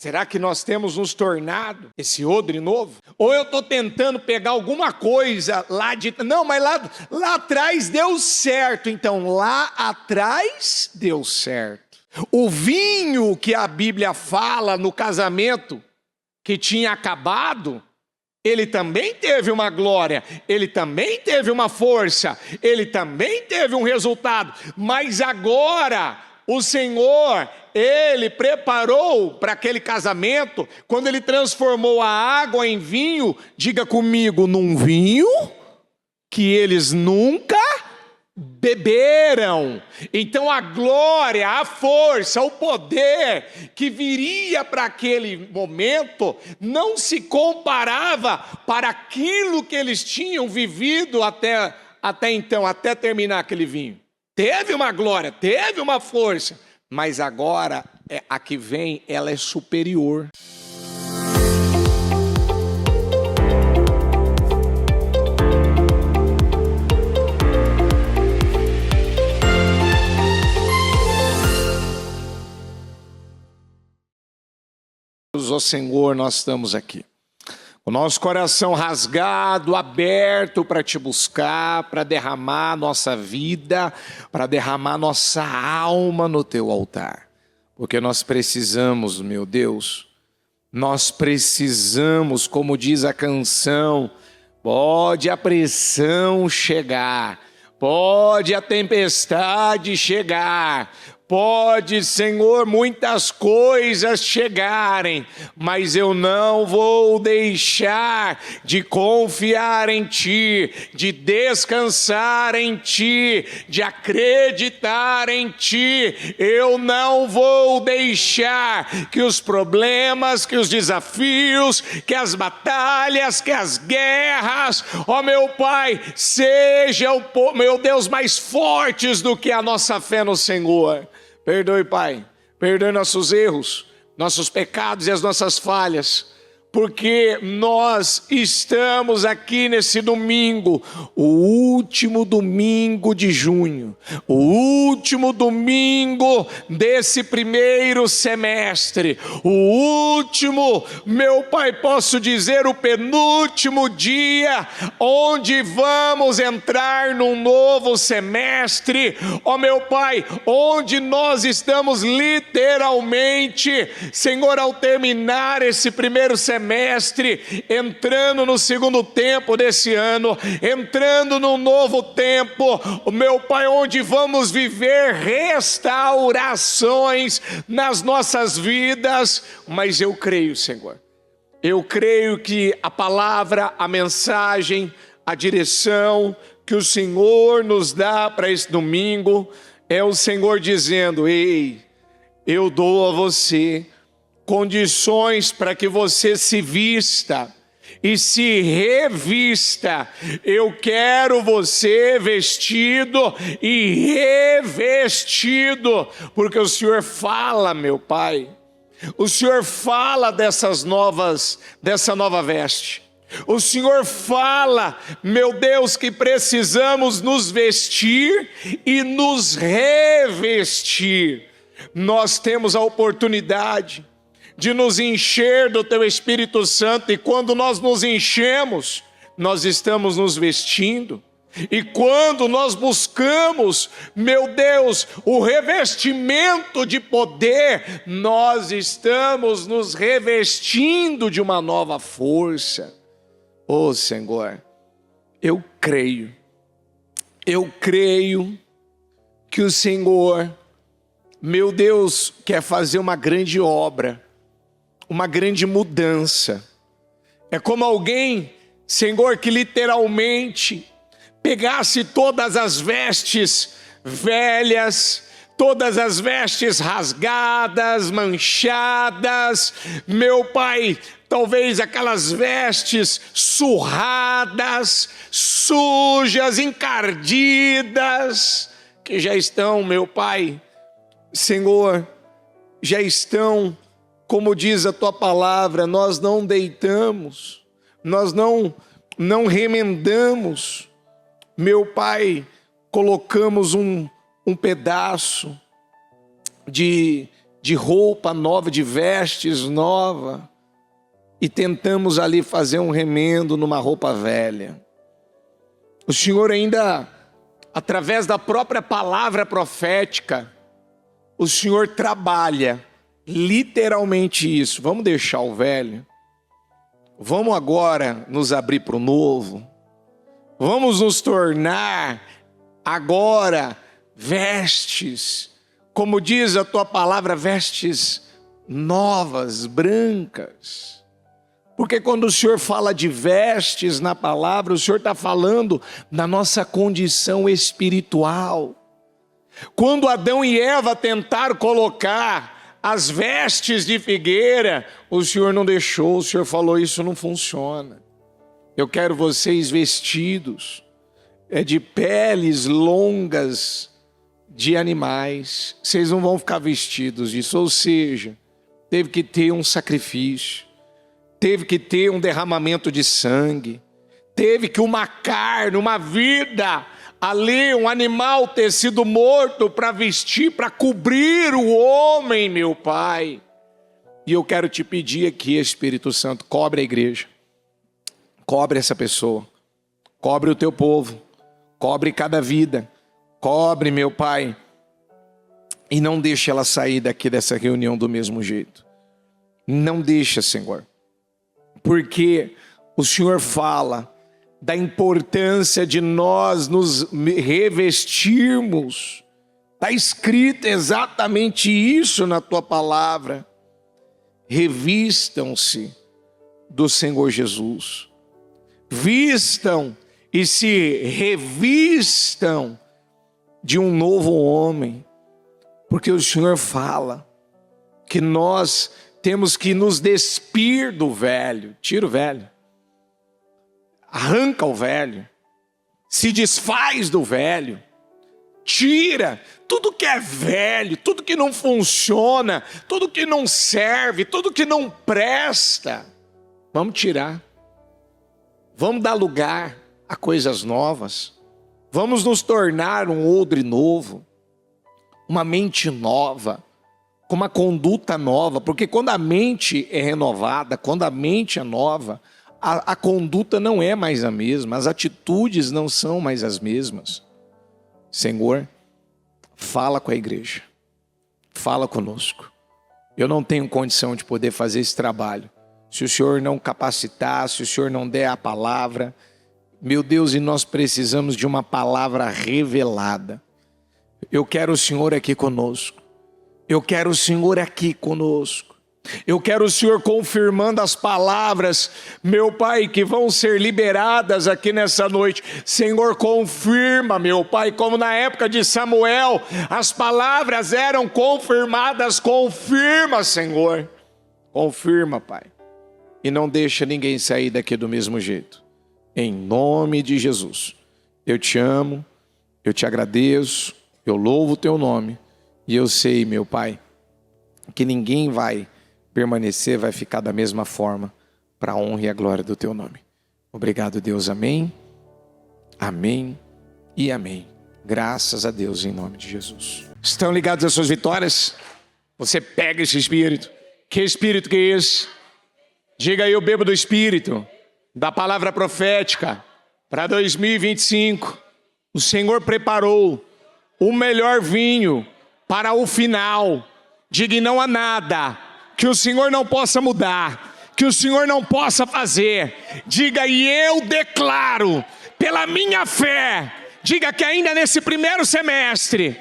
Será que nós temos nos tornado esse odre novo? Ou eu estou tentando pegar alguma coisa lá de... Não, mas lá atrás deu certo. Então, lá atrás deu certo. O vinho que a Bíblia fala no casamento, que tinha acabado, ele também teve uma glória, ele também teve uma força, ele também teve um resultado. Mas agora, o Senhor, Ele preparou para aquele casamento, quando Ele transformou a água em vinho, diga comigo, num vinho que eles nunca beberam. Então a glória, a força, o poder que viria para aquele momento não se comparava para aquilo que eles tinham vivido até então, até terminar aquele vinho. Teve uma glória, teve uma força, mas agora a que vem, ela é superior. Ó Senhor, nós estamos aqui, o nosso coração rasgado, aberto para te buscar, para derramar nossa vida, para derramar nossa alma no teu altar. Porque nós precisamos, meu Deus, nós precisamos, como diz a canção, pode a pressão chegar, pode a tempestade chegar, pode, Senhor, muitas coisas chegarem, mas eu não vou deixar de confiar em Ti, de descansar em Ti, de acreditar em Ti. Eu não vou deixar que os problemas, que os desafios, que as batalhas, que as guerras, ó meu Pai, sejam, meu Deus, mais fortes do que a nossa fé no Senhor. Perdoe, Pai, perdoe nossos erros, nossos pecados e as nossas falhas, porque nós estamos aqui nesse domingo, o último domingo de junho, o último domingo desse primeiro semestre, o último, meu Pai, posso dizer, o penúltimo dia, onde vamos entrar num novo semestre, ó meu Pai, onde nós estamos literalmente, Senhor, ao terminar esse primeiro semestre, entrando no segundo tempo desse ano, entrando num novo tempo, meu Pai, onde vamos viver restaurações nas nossas vidas. Mas eu creio, Senhor, eu creio que a palavra, a mensagem, a direção que o Senhor nos dá para esse domingo é o Senhor dizendo: ei, eu dou a você condições para que você se vista e se revista. Eu quero você vestido e revestido, porque o Senhor fala, meu Pai, o Senhor fala dessa nova veste. O Senhor fala, meu Deus, que precisamos nos vestir e nos revestir. Nós temos a oportunidade de nos encher do Teu Espírito Santo, e quando nós nos enchemos, nós estamos nos vestindo. E quando nós buscamos, meu Deus, o revestimento de poder, nós estamos nos revestindo de uma nova força. Oh Senhor, eu creio que o Senhor, meu Deus, quer fazer uma grande obra, uma grande mudança. É como alguém, Senhor, que literalmente pegasse todas as vestes velhas, todas as vestes rasgadas, manchadas, meu Pai, talvez aquelas vestes surradas, sujas, encardidas, que já estão, meu Pai, Senhor, já estão, como diz a Tua palavra, nós não deitamos, nós não remendamos, meu Pai, colocamos um pedaço de de roupa nova, de vestes nova, e tentamos ali fazer um remendo numa roupa velha. O Senhor ainda, através da própria palavra profética, o Senhor trabalha literalmente isso. Vamos deixar o velho, vamos agora nos abrir para o novo, vamos nos tornar agora vestes, como diz a tua palavra, vestes novas, brancas. Porque quando o Senhor fala de vestes na palavra, o Senhor está falando da nossa condição espiritual. Quando Adão e Eva tentaram colocar as vestes de figueira, o Senhor não deixou, o Senhor falou: isso não funciona. Eu quero vocês vestidos de peles longas de animais, vocês não vão ficar vestidos disso. Ou seja, teve que ter um sacrifício, teve que ter um derramamento de sangue, teve que uma carne, uma vida ali, um animal ter sido morto para vestir, para cobrir o homem, meu Pai. E eu quero te pedir aqui, Espírito Santo, cobre a igreja, cobre essa pessoa, cobre o teu povo, cobre cada vida, cobre, meu Pai, e não deixe ela sair daqui dessa reunião do mesmo jeito. Não deixa, Senhor, porque o Senhor fala da importância de nós nos revestirmos. Está escrito exatamente isso na tua palavra. Revistam-se do Senhor Jesus. Vistam e se revistam de um novo homem. Porque o Senhor fala que nós temos que nos despir do velho. Tira o velho. Arranca o velho. Se desfaz do velho. Tira tudo que é velho, tudo que não funciona, tudo que não serve, tudo que não presta. Vamos tirar. Vamos dar lugar a coisas novas. Vamos nos tornar um odre novo, uma mente nova, com uma conduta nova. Porque quando a mente é renovada, quando a mente é nova, a conduta não é mais a mesma, as atitudes não são mais as mesmas. Senhor, fala com a igreja, fala conosco. Eu não tenho condição de poder fazer esse trabalho se o Senhor não capacitar, se o Senhor não der a palavra. Meu Deus, e nós precisamos de uma palavra revelada. Eu quero o Senhor aqui conosco. Eu quero o Senhor aqui conosco. Eu quero o Senhor confirmando as palavras, meu Pai, que vão ser liberadas aqui nessa noite. Senhor, confirma, meu Pai, como na época de Samuel, as palavras eram confirmadas. Confirma, Senhor. Confirma, Pai. E não deixa ninguém sair daqui do mesmo jeito. Em nome de Jesus. Eu te amo, eu te agradeço, eu louvo o teu nome. E eu sei, meu Pai, que ninguém vai permanecer, vai ficar da mesma forma, para a honra e a glória do teu nome. Obrigado, Deus. Amém, amém e amém. Graças a Deus, em nome de Jesus. Estão ligados às suas vitórias? Você pega esse espírito. Que espírito que é esse? Diga aí: eu bebo do espírito da palavra profética para 2025. O Senhor preparou o melhor vinho para o final. Diga: e não há nada que o Senhor não possa mudar, que o Senhor não possa fazer. Diga: e eu declaro pela minha fé. Diga que ainda nesse primeiro semestre,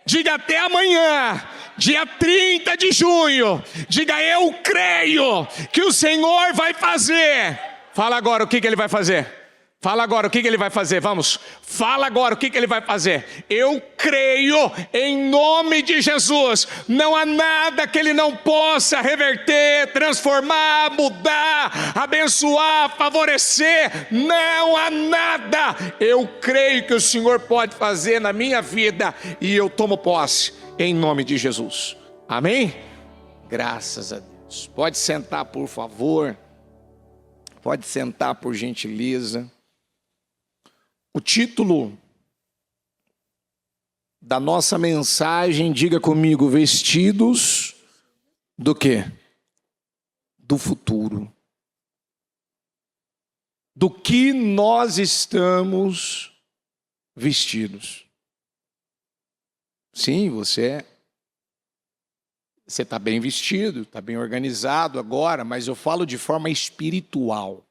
diga até amanhã, dia 30 de junho, diga: eu creio que o Senhor vai fazer. Fala agora o que Ele vai fazer. Fala agora o que Ele vai fazer, vamos. Fala agora o que Ele vai fazer. Eu creio em nome de Jesus. Não há nada que Ele não possa reverter, transformar, mudar, abençoar, favorecer. Não há nada. Eu creio que o Senhor pode fazer na minha vida. E eu tomo posse em nome de Jesus. Amém? Graças a Deus. Pode sentar, por favor. Pode sentar, por gentileza. O título da nossa mensagem, diga comigo: vestidos Do quê? Do futuro. Do que nós estamos vestidos. Sim, você está bem vestido, está bem organizado agora, mas eu falo de forma espiritual.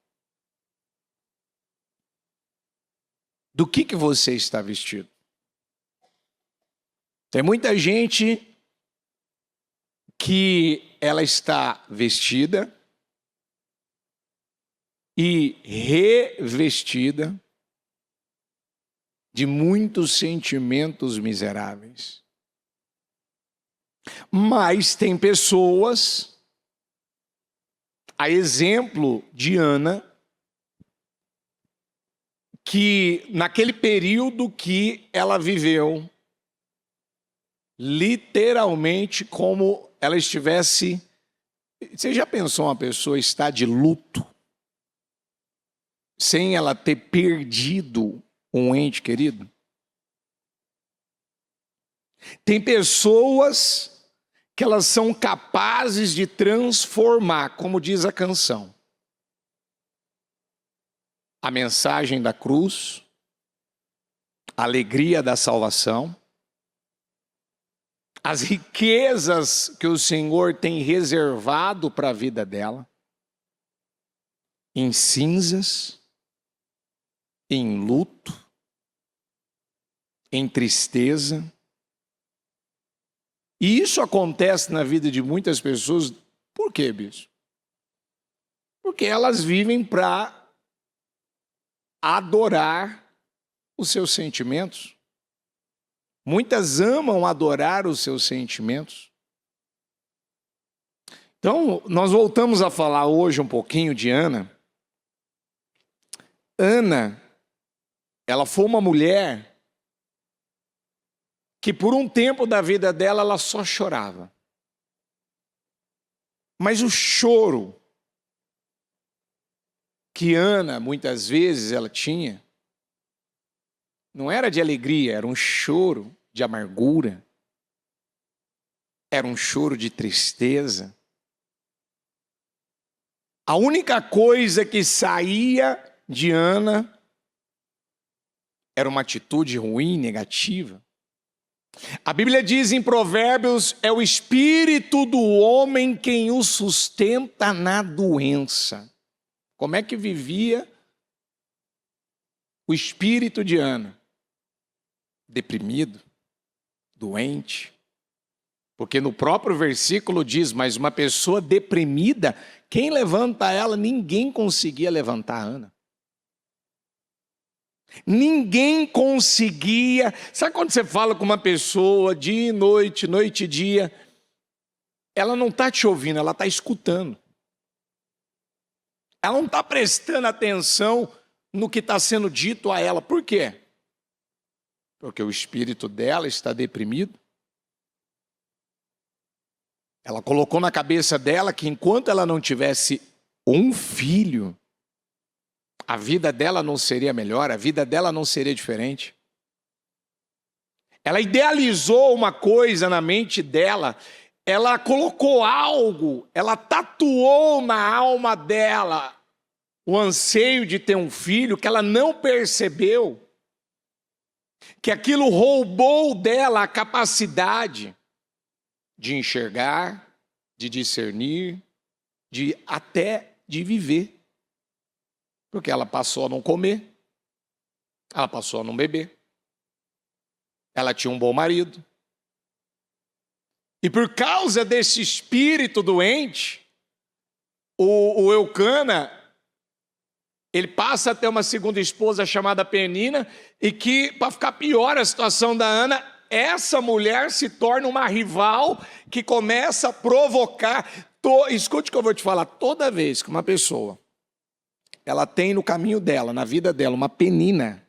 Do que você está vestido? Tem muita gente que ela está vestida e revestida de muitos sentimentos miseráveis. Mas tem pessoas, a exemplo de Ana, que naquele período que ela viveu, literalmente como ela estivesse... Você já pensou uma pessoa estar de luto sem ela ter perdido um ente querido? Tem pessoas que elas são capazes de transformar, como diz a canção, a mensagem da cruz, a alegria da salvação, as riquezas que o Senhor tem reservado para a vida dela, em cinzas, em luto, em tristeza. E isso acontece na vida de muitas pessoas. Por quê, bispo? Porque elas vivem para adorar os seus sentimentos. Muitas amam adorar os seus sentimentos. Então, nós voltamos a falar hoje um pouquinho de Ana. Ana, ela foi uma mulher que por um tempo da vida dela, ela só chorava. Mas o choro que Ana, muitas vezes, ela tinha, não era de alegria, era um choro de amargura, era um choro de tristeza. A única coisa que saía de Ana era uma atitude ruim, negativa. A Bíblia diz em Provérbios, é o espírito do homem quem o sustenta na doença. Como é que vivia o espírito de Ana? Deprimido, doente. Porque no próprio versículo diz, mas uma pessoa deprimida, quem levanta ela? Ninguém conseguia levantar a Ana. Ninguém conseguia. Sabe quando você fala com uma pessoa dia e noite, noite e dia, ela não está te ouvindo, ela está escutando. Ela não está prestando atenção no que está sendo dito a ela. Por quê? Porque o espírito dela está deprimido. Ela colocou na cabeça dela que enquanto ela não tivesse um filho, a vida dela não seria melhor, a vida dela não seria diferente. Ela idealizou uma coisa na mente dela, ela colocou algo, ela tatuou na alma dela o anseio de ter um filho que ela não percebeu, que aquilo roubou dela a capacidade de enxergar, de discernir, até de viver. Porque ela passou a não comer, ela passou a não beber, ela tinha um bom marido. E por causa desse espírito doente, o Eucana, ele passa a ter uma segunda esposa chamada Penina, e que, para ficar pior a situação da Ana, essa mulher se torna uma rival que começa a provocar. Escute o que eu vou te falar, toda vez que uma pessoa ela tem no caminho dela, na vida dela, uma penina,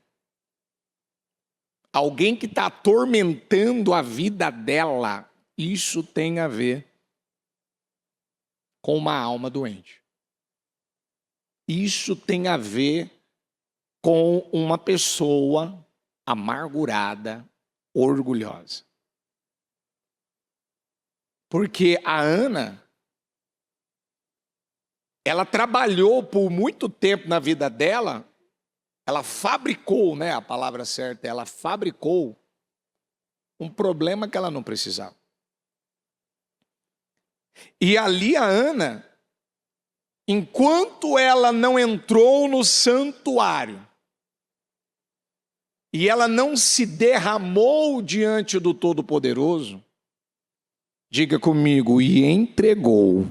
alguém que está atormentando a vida dela, isso tem a ver com uma alma doente. Isso tem a ver com uma pessoa amargurada, orgulhosa. Porque a Ana, ela trabalhou por muito tempo na vida dela, ela fabricou, né, a palavra certa, ela fabricou um problema que ela não precisava. E ali a Ana, enquanto ela não entrou no santuário, e ela não se derramou diante do Todo-Poderoso, diga comigo, e entregou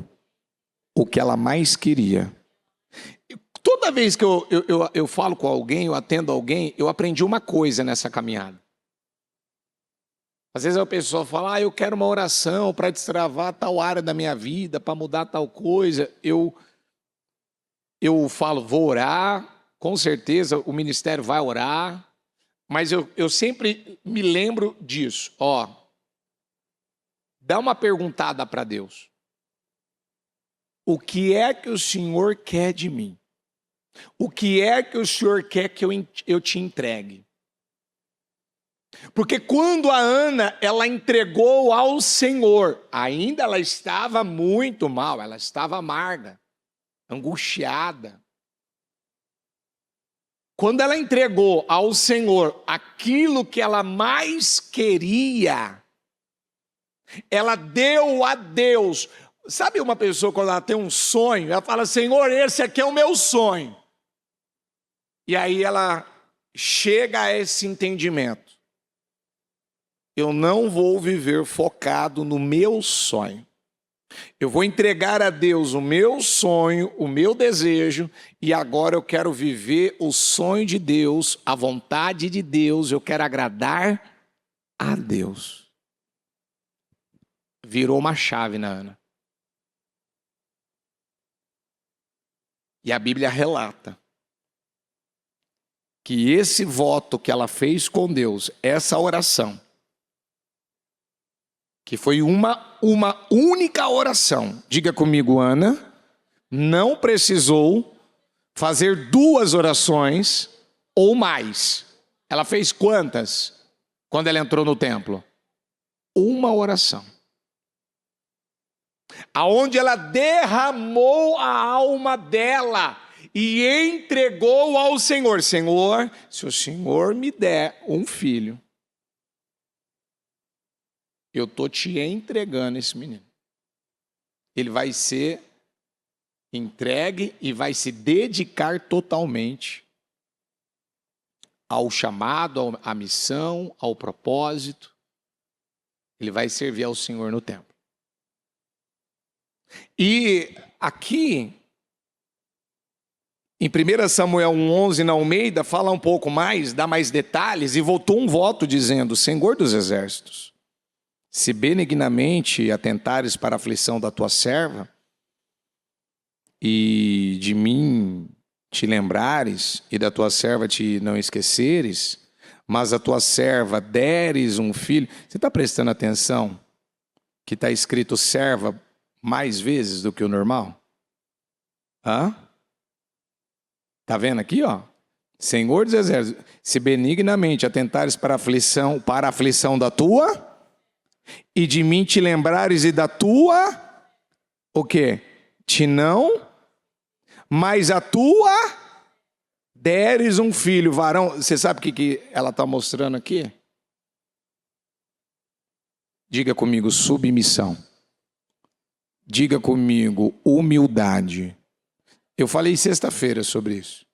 o que ela mais queria. Toda vez que eu falo com alguém, eu atendo alguém, eu aprendi uma coisa nessa caminhada. Às vezes a pessoa fala, eu quero uma oração para destravar tal área da minha vida, para mudar tal coisa. Eu falo, vou orar, com certeza o ministério vai orar, mas eu sempre me lembro disso. Dá uma perguntada para Deus. O que é que o Senhor quer de mim? O que é que o Senhor quer que eu te entregue? Porque quando a Ana, ela entregou ao Senhor, ainda ela estava muito mal, ela estava amarga, angustiada. Quando ela entregou ao Senhor aquilo que ela mais queria, ela deu a Deus. Sabe uma pessoa quando ela tem um sonho, ela fala, Senhor, esse aqui é o meu sonho. E aí ela chega a esse entendimento. Eu não vou viver focado no meu sonho. Eu vou entregar a Deus o meu sonho, o meu desejo, e agora eu quero viver o sonho de Deus, a vontade de Deus, eu quero agradar a Deus. Virou uma chave na Ana. E a Bíblia relata que esse voto que ela fez com Deus, essa oração, que foi uma única oração. Diga comigo, Ana, não precisou fazer 2 orações ou mais. Ela fez quantas quando ela entrou no templo? 1 oração. Aonde ela derramou a alma dela e entregou ao Senhor. Senhor, se o Senhor me der um filho, eu estou te entregando esse menino. Ele vai ser entregue e vai se dedicar totalmente ao chamado, à missão, ao propósito. Ele vai servir ao Senhor no templo. E aqui, em 1 Samuel 1,11, na Almeida, fala um pouco mais, dá mais detalhes, e voltou um voto dizendo, Senhor dos exércitos, se benignamente atentares para a aflição da tua serva, e de mim te lembrares, e da tua serva te não esqueceres, mas a tua serva deres um filho. Você está prestando atenção que está escrito serva mais vezes do que o normal? Está vendo aqui, Senhor dos exércitos, se benignamente atentares para a aflição da tua, e de mim te lembrares e da tua, o quê? Te não, mas a tua deres um filho, varão. Você sabe o que ela está mostrando aqui? Diga comigo, submissão. Diga comigo, humildade. Eu falei sexta-feira sobre isso.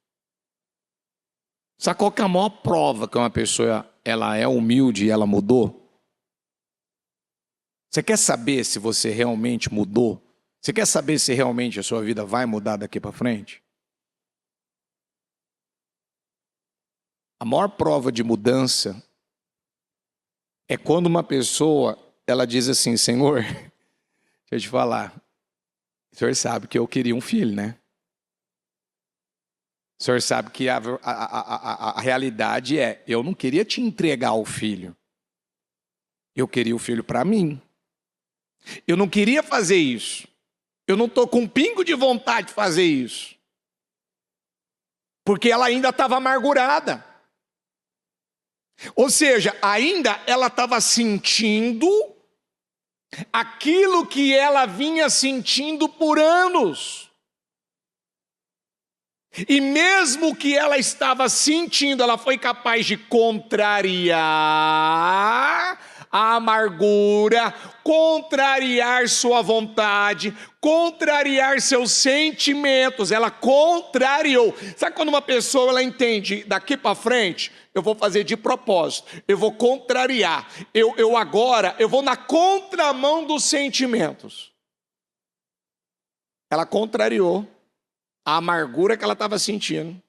Sabe qual que é a maior prova que uma pessoa ela é humilde e ela mudou? Você quer saber se você realmente mudou? Você quer saber se realmente a sua vida vai mudar daqui para frente? A maior prova de mudança é quando uma pessoa, ela diz assim, Senhor, deixa eu te falar, o Senhor sabe que eu queria um filho, né? O Senhor sabe que a realidade é, eu não queria te entregar o filho. Eu queria o filho para mim. Eu não queria fazer isso. Eu não estou com um pingo de vontade de fazer isso. Porque ela ainda estava amargurada. Ou seja, ainda ela estava sentindo aquilo que ela vinha sentindo por anos. E mesmo que ela estava sentindo, ela foi capaz de contrariar a amargura, contrariar sua vontade, contrariar seus sentimentos. Ela contrariou. Sabe quando uma pessoa ela entende, daqui para frente, eu vou fazer de propósito, eu vou contrariar, eu vou na contramão dos sentimentos. Ela contrariou a amargura que ela estava sentindo.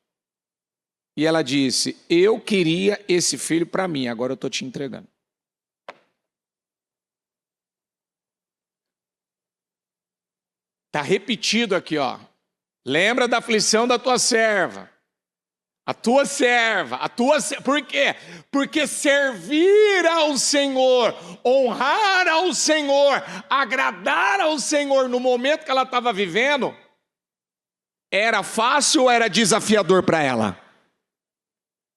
E ela disse: eu queria esse filho para mim, agora eu estou te entregando. Está repetido aqui, ó. Lembra da aflição da tua serva. A tua serva, por quê? Porque servir ao Senhor, honrar ao Senhor, agradar ao Senhor no momento que ela estava vivendo, era fácil ou era desafiador para ela?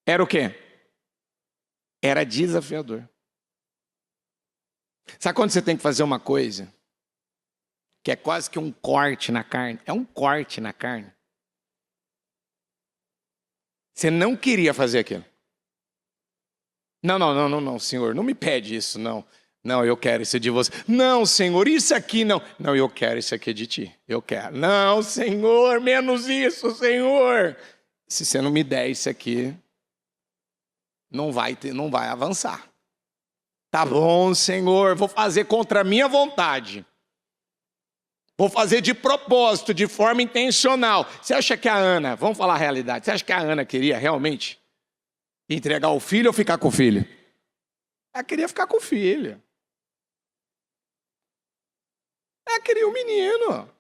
Era o quê? Era desafiador. Sabe quando você tem que fazer uma coisa que é quase que um corte na carne? É um corte na carne. Você não queria fazer aquilo. Não, Senhor, não me pede isso, não. Não, eu quero isso de você. Não, Senhor, isso aqui não. Não, eu quero isso aqui de ti. Eu quero. Não, Senhor, menos isso, Senhor. Se você não me der isso aqui, não vai avançar. Tá bom, Senhor, vou fazer contra a minha vontade. Vou fazer de propósito, de forma intencional. Você acha que a Ana, vamos falar a realidade, você acha que a Ana queria realmente entregar o filho ou ficar com o filho? Ela queria ficar com o filho. Ela queria o menino.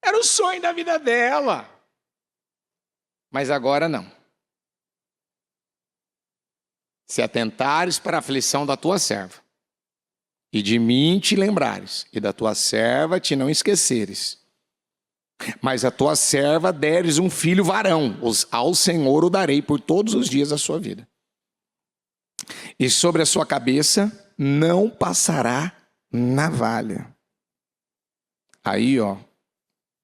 Era o sonho da vida dela. Mas agora não. Se atentares para a aflição da tua serva, e de mim te lembrares, e da tua serva te não esqueceres, mas a tua serva deres um filho varão, ao Senhor o darei por todos os dias da sua vida. E sobre a sua cabeça não passará navalha. Aí, ó,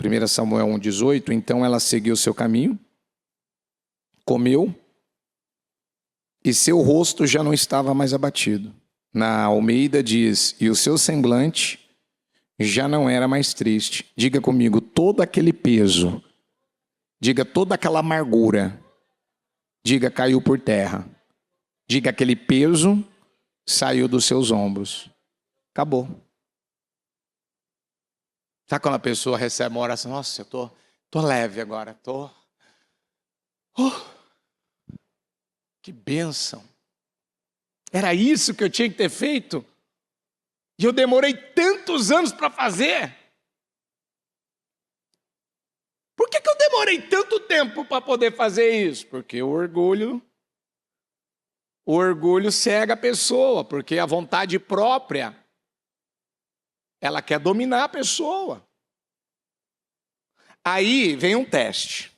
1 Samuel 1,18, então ela seguiu o seu caminho, comeu, e seu rosto já não estava mais abatido. Na Almeida diz, e o seu semblante já não era mais triste. Diga comigo, todo aquele peso, diga toda aquela amargura, diga caiu por terra. Diga aquele peso saiu dos seus ombros. Acabou. Sabe quando a pessoa recebe uma oração? Nossa, eu tô leve agora, que bênção. Era isso que eu tinha que ter feito? E eu demorei tantos anos para fazer? Por que eu demorei tanto tempo para poder fazer isso? Porque o orgulho cega a pessoa, porque a vontade própria, ela quer dominar a pessoa. Aí vem um teste.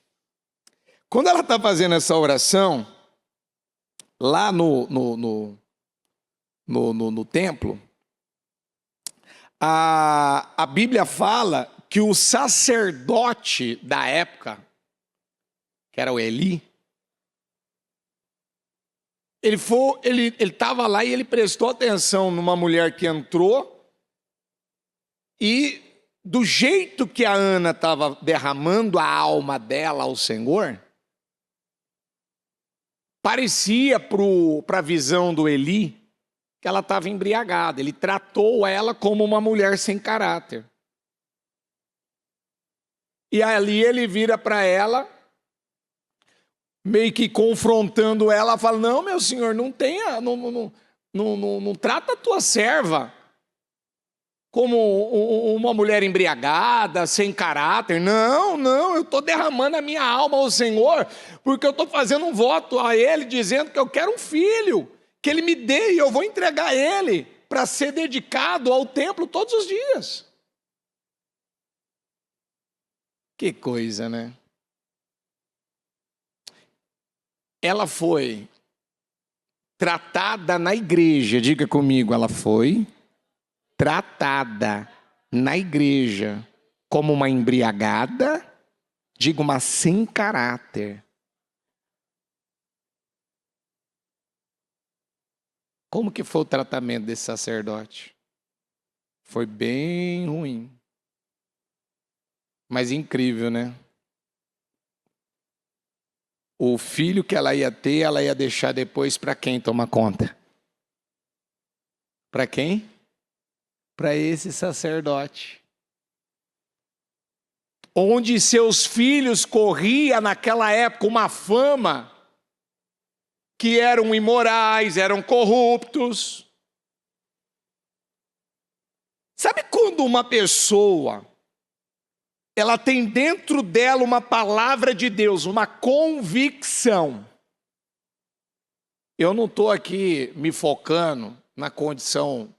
Quando ela está fazendo essa oração, lá no templo, a Bíblia fala que o sacerdote da época, que era o Eli, ele estava lá e ele prestou atenção numa mulher que entrou, e do jeito que a Ana estava derramando a alma dela ao Senhor, parecia para a visão do Eli que ela estava embriagada. Ele tratou ela como uma mulher sem caráter. E ali ele vira para ela, meio que confrontando ela, fala: não, meu senhor, não trata a tua serva como uma mulher embriagada, sem caráter. Não, eu estou derramando a minha alma ao Senhor, porque eu estou fazendo um voto a Ele, dizendo que eu quero um filho, que Ele me dê, e eu vou entregar Ele para ser dedicado ao templo todos os dias. Que coisa, né? Ela foi tratada na igreja, diga comigo, ela foi tratada na igreja como uma embriagada, Diga, uma sem caráter. Como que foi o tratamento desse sacerdote? Foi bem ruim. Mas incrível, né? O filho que ela ia ter, ela ia deixar depois para quem tomar conta? Para quem? Para esse sacerdote. Onde seus filhos corriam naquela época uma fama que eram imorais, eram corruptos. Sabe quando uma pessoa, ela tem dentro dela uma palavra de Deus, uma convicção? Eu não estou aqui me focando na condição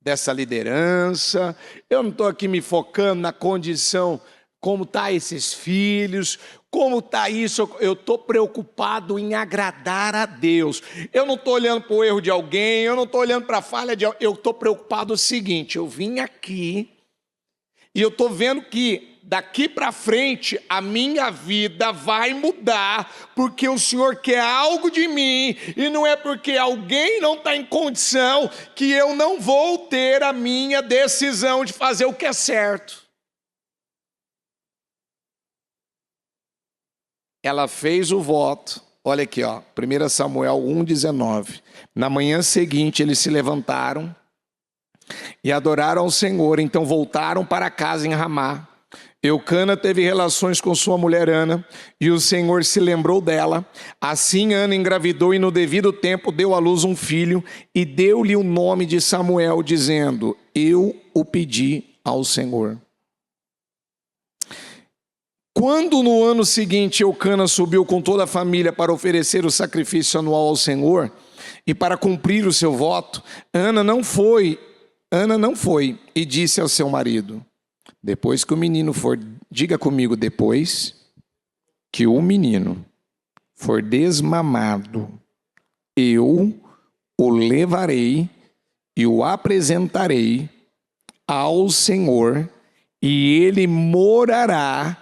dessa liderança, eu não estou aqui me focando na condição como tá esses filhos, como está isso. Eu estou preocupado em agradar a Deus. Eu não estou olhando para o erro de alguém, eu não estou olhando para a falha de alguém. Eu estou preocupado o seguinte: eu vim aqui e eu estou vendo que daqui para frente a minha vida vai mudar, porque o Senhor quer algo de mim, e não é porque alguém não está em condição que eu não vou ter a minha decisão de fazer o que é certo. Ela fez o voto, olha aqui, ó, 1 Samuel 1,19. Na manhã seguinte eles se levantaram e adoraram ao Senhor, então voltaram para casa em Ramá. Eucana teve relações com sua mulher Ana, e o Senhor se lembrou dela. Assim Ana engravidou e no devido tempo deu à luz um filho, e deu-lhe o nome de Samuel, dizendo: eu o pedi ao Senhor. Quando no ano seguinte Eucana subiu com toda a família para oferecer o sacrifício anual ao Senhor e para cumprir o seu voto, Ana não foi e disse ao seu marido: depois que o menino for, diga comigo, depois que o menino for desmamado, eu o levarei e o apresentarei ao Senhor, e ele morará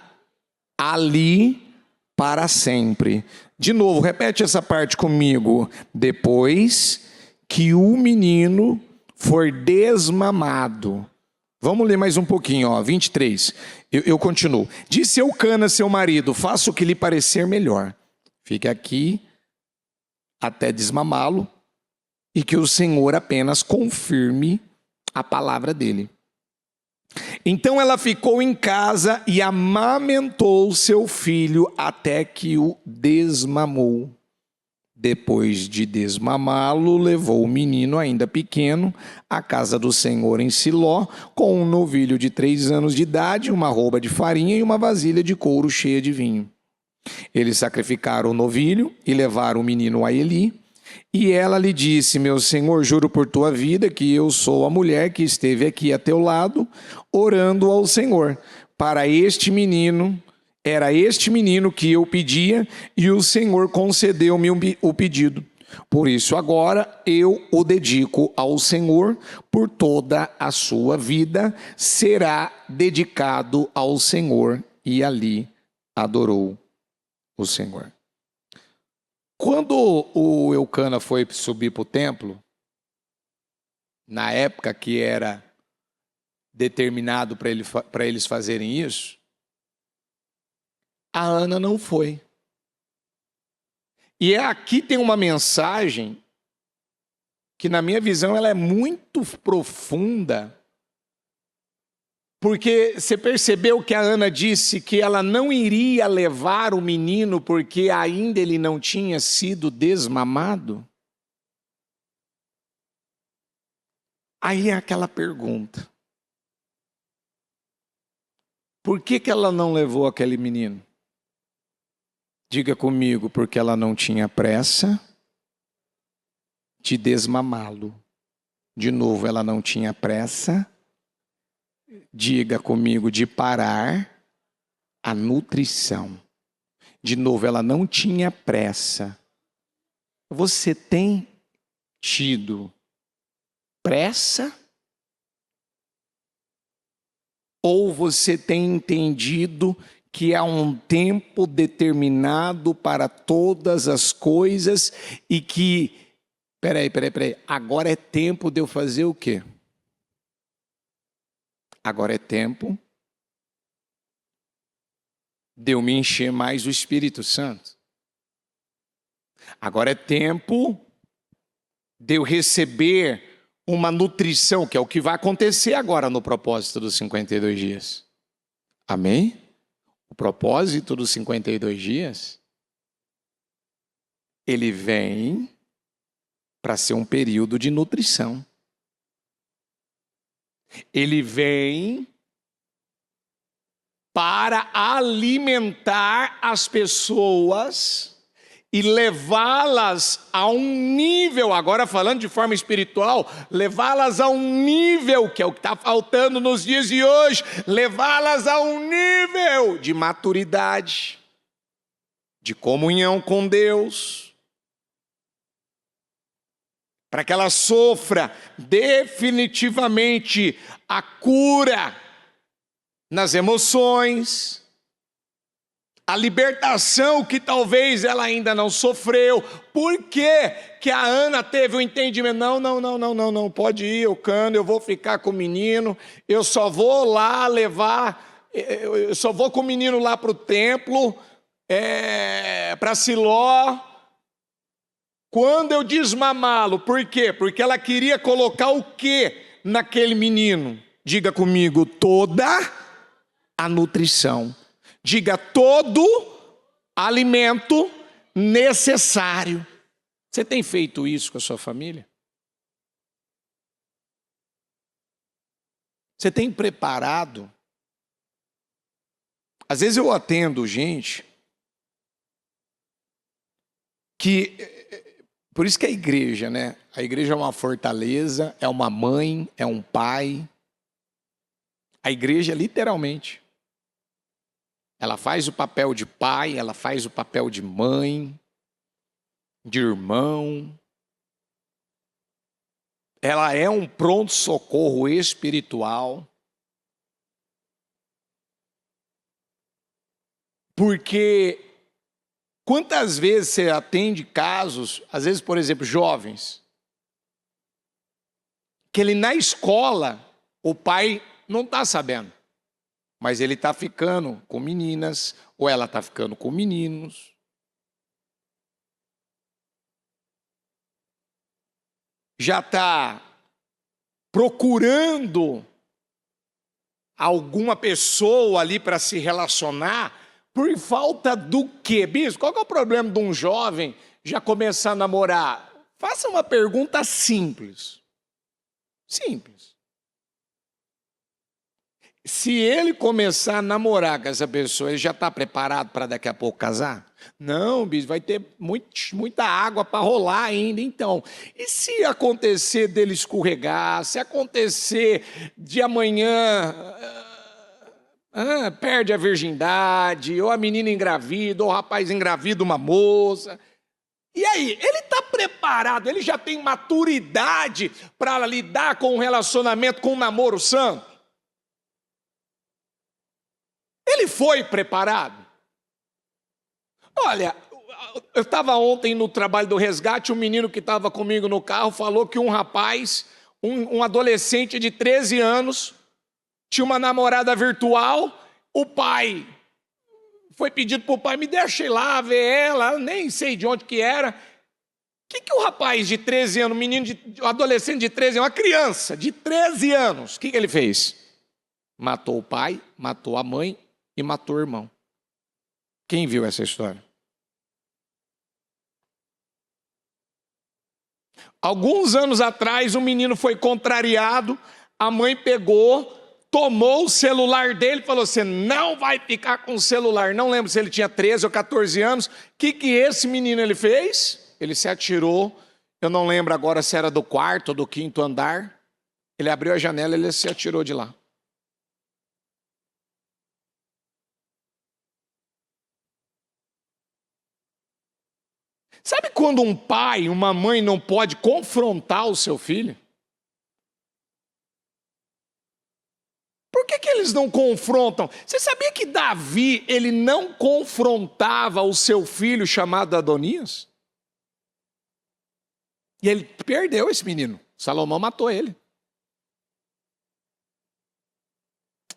ali para sempre. De novo, repete essa parte comigo. Depois que o menino for desmamado. Vamos ler mais um pouquinho, ó, 23. Eu continuo. Disse Eucana, seu marido: faça o que lhe parecer melhor. Fique aqui até desmamá-lo, e que o Senhor apenas confirme a palavra dele. Então ela ficou em casa e amamentou seu filho até que o desmamou. Depois de desmamá-lo, levou o menino ainda pequeno à casa do Senhor em Siló, com um novilho de 3 anos de idade, uma arroba de farinha e uma vasilha de couro cheia de vinho. Eles sacrificaram o novilho e levaram o menino a Eli. E ela lhe disse: meu senhor, juro por tua vida que eu sou a mulher que esteve aqui a teu lado, orando ao Senhor. Para este menino, era este menino que eu pedia, e o Senhor concedeu-me o pedido. Por isso agora eu o dedico ao Senhor, por toda a sua vida será dedicado ao Senhor. E ali adorou o Senhor. Quando o Eucana foi subir para o templo, na época que era determinado para eles fazerem isso, a Ana não foi. E aqui tem uma mensagem que, na minha visão, ela é muito profunda, porque você percebeu que a Ana disse que ela não iria levar o menino porque ainda ele não tinha sido desmamado? Aí é aquela pergunta: por que ela não levou aquele menino? Diga comigo: porque ela não tinha pressa de desmamá-lo. De novo, ela não tinha pressa, diga comigo, de parar a nutrição. De novo, ela não tinha pressa. Você tem tido pressa? Ou você tem entendido que há um tempo determinado para todas as coisas e que, peraí, agora é tempo de eu fazer o quê? Agora é tempo de eu me encher mais do Espírito Santo. Agora é tempo de eu receber uma nutrição, que é o que vai acontecer agora no propósito dos 52 dias. Amém? O propósito dos 52 dias, ele vem para ser um período de nutrição. Ele vem para alimentar as pessoas e levá-las a um nível, agora falando de forma espiritual, levá-las a um nível, que é o que está faltando nos dias de hoje, levá-las a um nível de maturidade, de comunhão com Deus, para que ela sofra definitivamente a cura nas emoções, a libertação que talvez ela ainda não sofreu. Por que que a Ana teve o entendimento? Não, pode ir, Eucana, eu vou ficar com o menino, eu só vou lá levar, eu só vou com o menino lá para o templo, para Siló, quando eu desmamá-lo. Por quê? Porque ela queria colocar o quê naquele menino? Diga comigo, toda a nutrição. Diga, todo alimento necessário. Você tem feito isso com a sua família? Você tem preparado? Às vezes eu atendo gente que... Por isso que a igreja, né? A igreja é uma fortaleza, é uma mãe, é um pai. A igreja, literalmente, ela faz o papel de pai, ela faz o papel de mãe, de irmão. Ela é um pronto-socorro espiritual. Porque quantas vezes você atende casos, às vezes, por exemplo, jovens, que ele na escola, o pai não está sabendo, mas ele está ficando com meninas, ou ela está ficando com meninos. Já está procurando alguma pessoa ali para se relacionar, por falta do quê? Bispo, qual que é o problema de um jovem já começar a namorar? Faça uma pergunta simples. Simples. Se ele começar a namorar com essa pessoa, ele já está preparado para daqui a pouco casar? Não, bispo, vai ter muita água para rolar ainda, então. E se acontecer dele escorregar, se acontecer de amanhã... perde a virgindade, ou a menina engravida, ou o rapaz engravida uma moça. E aí, ele está preparado, ele já tem maturidade para lidar com um relacionamento, com um namoro santo? Ele foi preparado? Olha, eu estava ontem no trabalho do resgate, um menino que estava comigo no carro falou que um rapaz, um adolescente de 13 anos, tinha uma namorada virtual, o pai foi pedido para o pai, me deixa ir lá ver ela, nem sei de onde que era. O que o rapaz de 13 anos, um adolescente de 13 anos, uma criança de 13 anos, o que ele fez? Matou o pai, matou a mãe e matou o irmão. Quem viu essa história? Alguns anos atrás, um menino foi contrariado, a mãe pegou, tomou o celular dele e falou: você não vai ficar com o celular. Não lembro se ele tinha 13 ou 14 anos. O que esse menino ele fez? Ele se atirou, eu não lembro agora se era do quarto ou do quinto andar. Ele abriu a janela e ele se atirou de lá. Sabe quando um pai, uma mãe não pode confrontar o seu filho? Por que eles não confrontam? Você sabia que Davi, ele não confrontava o seu filho chamado Adonias? E ele perdeu esse menino. Salomão matou ele.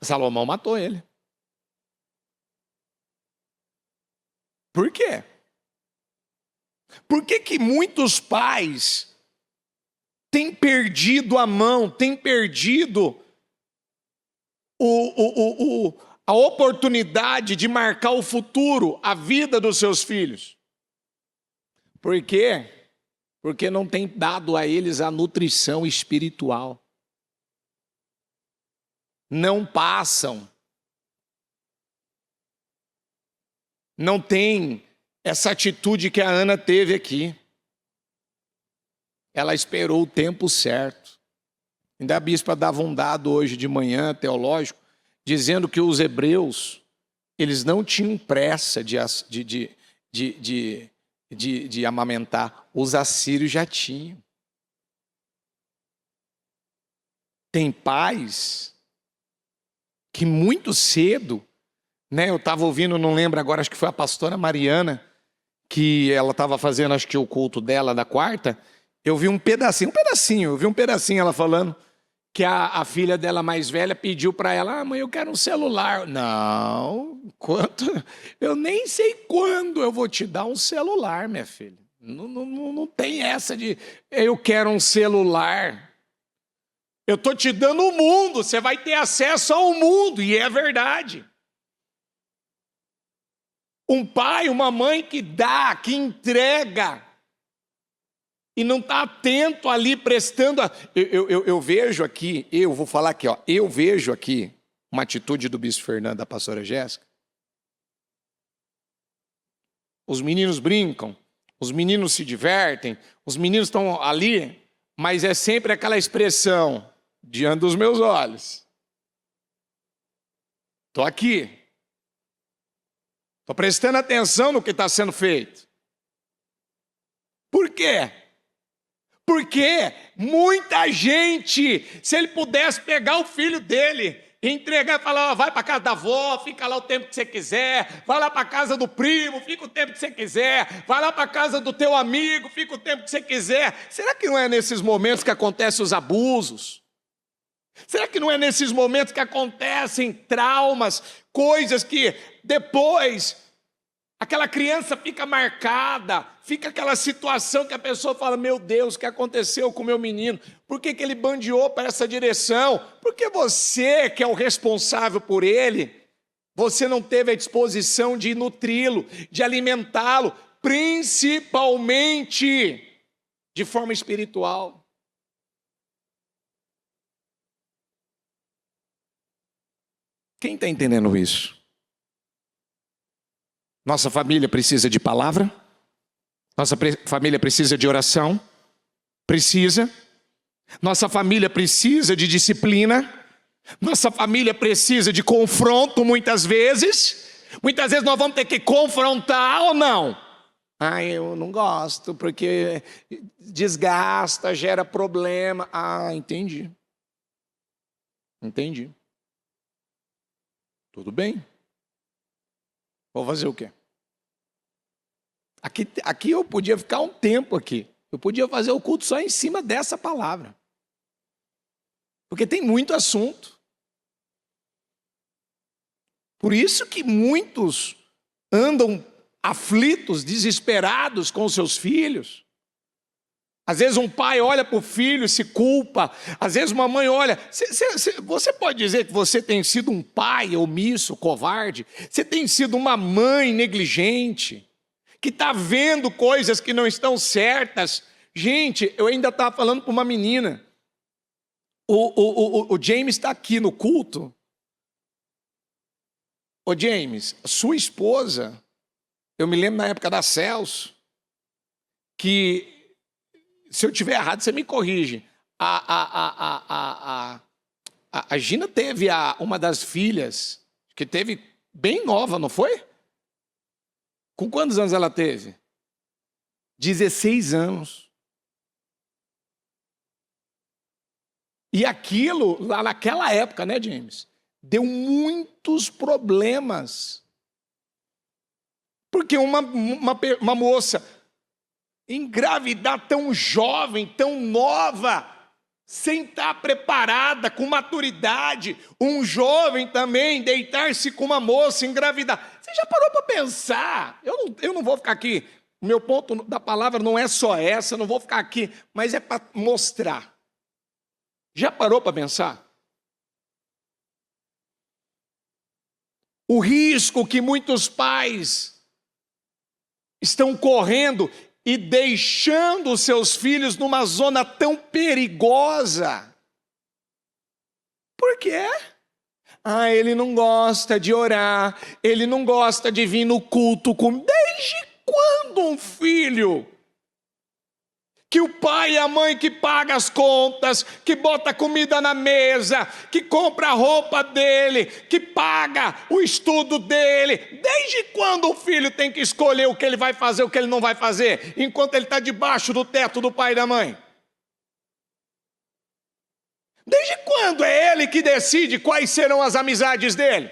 Salomão matou ele. Por quê? Por que que muitos pais têm perdido a mão, têm perdido a oportunidade de marcar o futuro, a vida dos seus filhos? Por quê? Porque não tem dado a eles a nutrição espiritual. Não passam. Não tem essa atitude que a Ana teve aqui. Ela esperou o tempo certo. Ainda a bispa dava um dado hoje de manhã, teológico, dizendo que os hebreus, eles não tinham pressa de amamentar. Os assírios já tinham. Tem pais que muito cedo, né? Eu estava ouvindo, não lembro agora, acho que foi a pastora Mariana, que ela estava fazendo, acho que o culto dela da quarta. Eu vi um pedacinho, ela falando que a filha dela mais velha pediu para ela: mãe, eu quero um celular. Não, quanto? Eu nem sei quando eu vou te dar um celular, minha filha. Não tem essa de eu quero um celular. Eu estou te dando o mundo, você vai ter acesso ao mundo, e é verdade. Um pai, uma mãe que dá, que entrega, e não está atento ali, prestando... Eu vejo aqui, eu vou falar aqui, ó, eu vejo aqui uma atitude do bispo Fernando, da pastora Jéssica. Os meninos brincam, os meninos se divertem, os meninos estão ali, mas é sempre aquela expressão, diante dos meus olhos. Estou aqui. Estou prestando atenção no que está sendo feito. Por quê? Porque muita gente, se ele pudesse pegar o filho dele, entregar e falar: ó, vai para casa da avó, fica lá o tempo que você quiser, vai lá para casa do primo, fica o tempo que você quiser, vai lá para casa do teu amigo, fica o tempo que você quiser. Será que não é nesses momentos que acontecem os abusos? Será que não é nesses momentos que acontecem traumas, coisas que depois aquela criança fica marcada, fica aquela situação que a pessoa fala: meu Deus, o que aconteceu com o meu menino? Por que ele bandeou para essa direção? Porque você, que é o responsável por ele, você não teve a disposição de nutri-lo, de alimentá-lo, principalmente de forma espiritual. Quem está entendendo isso? Nossa família precisa de palavra? Nossa família precisa de oração? Precisa. Nossa família precisa de disciplina? Nossa família precisa de confronto muitas vezes? Muitas vezes nós vamos ter que confrontar ou não? Eu não gosto porque desgasta, gera problema. Entendi. Entendi. Tudo bem. Vou fazer o quê? Aqui eu podia ficar um tempo aqui. Eu podia fazer o culto só em cima dessa palavra. Porque tem muito assunto. Por isso que muitos andam aflitos, desesperados com os seus filhos. Às vezes um pai olha para o filho e se culpa. Às vezes uma mãe olha... Você pode dizer que você tem sido um pai omisso, covarde? Você tem sido uma mãe negligente, que está vendo coisas que não estão certas. Gente, eu ainda estava falando para uma menina. O James está aqui no culto. Ô James, sua esposa, eu me lembro na época da Celso, que... Se eu estiver errado, você me corrige. A Gina teve uma das filhas, que teve bem nova, não foi? Com quantos anos ela teve? 16 anos. E aquilo, lá naquela época, né, James? deu muitos problemas. Porque uma moça engravidar tão jovem, tão nova, sem estar preparada, com maturidade, um jovem também deitar-se com uma moça, engravidar. Você já parou para pensar? Eu não vou ficar aqui, meu ponto da palavra não é só essa, eu não vou ficar aqui, mas é para mostrar. Já parou para pensar? O risco que muitos pais estão correndo e deixando os seus filhos numa zona tão perigosa. Por quê? Ele não gosta de orar, ele não gosta de vir no culto. Desde quando um filho, que o pai e a mãe que paga as contas, que bota comida na mesa, que compra a roupa dele, que paga o estudo dele, desde quando o filho tem que escolher o que ele vai fazer, o que ele não vai fazer, enquanto ele está debaixo do teto do pai e da mãe? Desde quando é ele que decide quais serão as amizades dele?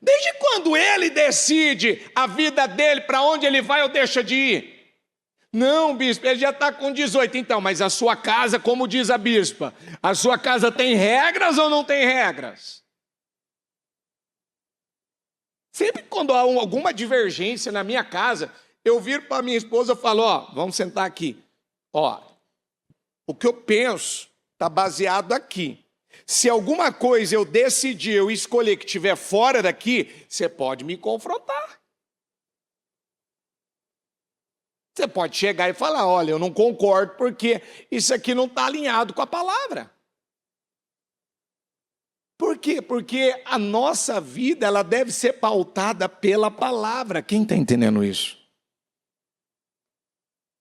Desde quando ele decide a vida dele, para onde ele vai ou deixa de ir? Não, bispo, ele já está com 18, então, mas a sua casa, como diz a bispa, a sua casa tem regras ou não tem regras? Sempre quando há alguma divergência na minha casa, eu viro para minha esposa e falo, vamos sentar aqui. O que eu penso está baseado aqui. Se alguma coisa eu decidir, eu escolher que estiver fora daqui, você pode me confrontar. Você pode chegar e falar, olha, eu não concordo porque isso aqui não está alinhado com a palavra. Por quê? Porque a nossa vida ela deve ser pautada pela palavra. Quem está entendendo isso?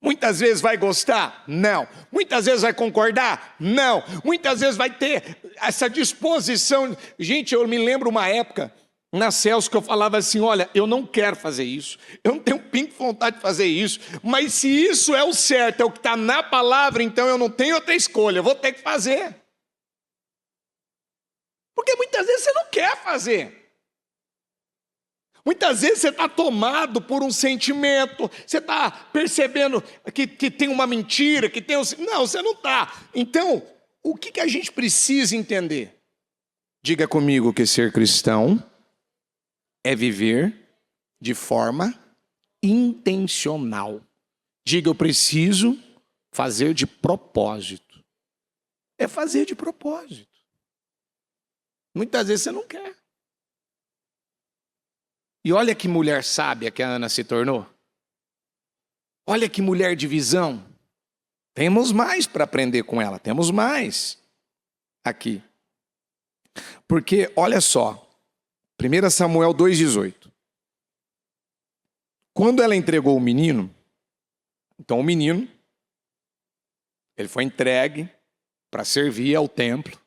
Muitas vezes vai gostar? Não. Muitas vezes vai concordar? Não. Muitas vezes vai ter essa disposição. Gente, eu me lembro uma época na Celso que eu falava assim, olha, eu não quero fazer isso, eu não tenho um pingo de vontade de fazer isso, mas se isso é o certo, é o que está na palavra, então eu não tenho outra escolha, eu vou ter que fazer. Porque muitas vezes você não quer fazer. Muitas vezes você está tomado por um sentimento, você está percebendo que tem uma mentira, que tem um... Não, você não está. Então, o que a gente precisa entender? Diga comigo que ser cristão é viver de forma intencional. Diga, eu preciso fazer de propósito. É fazer de propósito. Muitas vezes você não quer. E olha que mulher sábia que a Ana se tornou. Olha que mulher de visão. Temos mais para aprender com ela, temos mais aqui. Porque, olha só, 1 Samuel 2,18. Quando ela entregou o menino, então o menino, ele foi entregue para servir ao templo.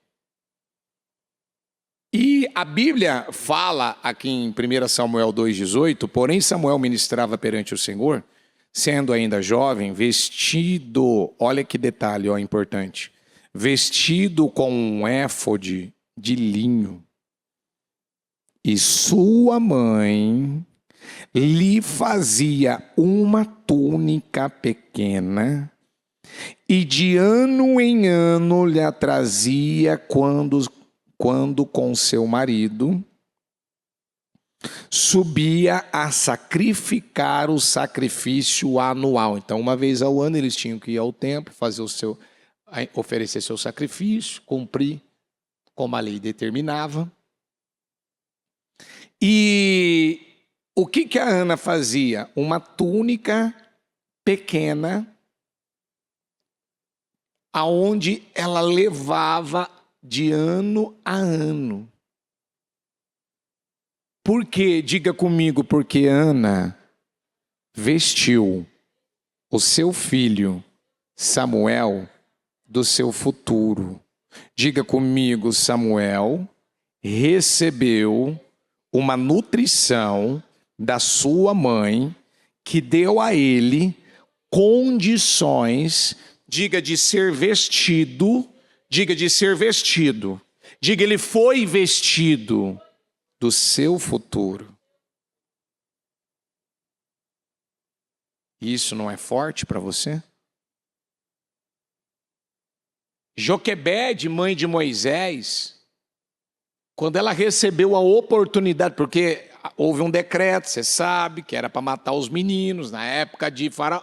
E a Bíblia fala aqui em 1 Samuel 2,18, porém Samuel ministrava perante o Senhor, sendo ainda jovem, vestido, olha que detalhe importante, vestido com um éfode de linho. E sua mãe lhe fazia uma túnica pequena e de ano em ano lhe a trazia quando com seu marido subia a sacrificar o sacrifício anual. Então, uma vez ao ano eles tinham que ir ao templo, oferecer seu sacrifício, cumprir como a lei determinava. E o que a Ana fazia? Uma túnica pequena, aonde ela levava de ano a ano. Por quê? Diga comigo, porque Ana vestiu o seu filho Samuel do seu futuro. Diga comigo, Samuel recebeu uma nutrição da sua mãe que deu a ele condições, diga, de ser vestido, diga, de ser vestido, Diga, ele foi vestido do seu futuro. Isso não é forte para você? Joquebede, mãe de Moisés, quando ela recebeu a oportunidade, porque houve um decreto, você sabe, que era para matar os meninos na época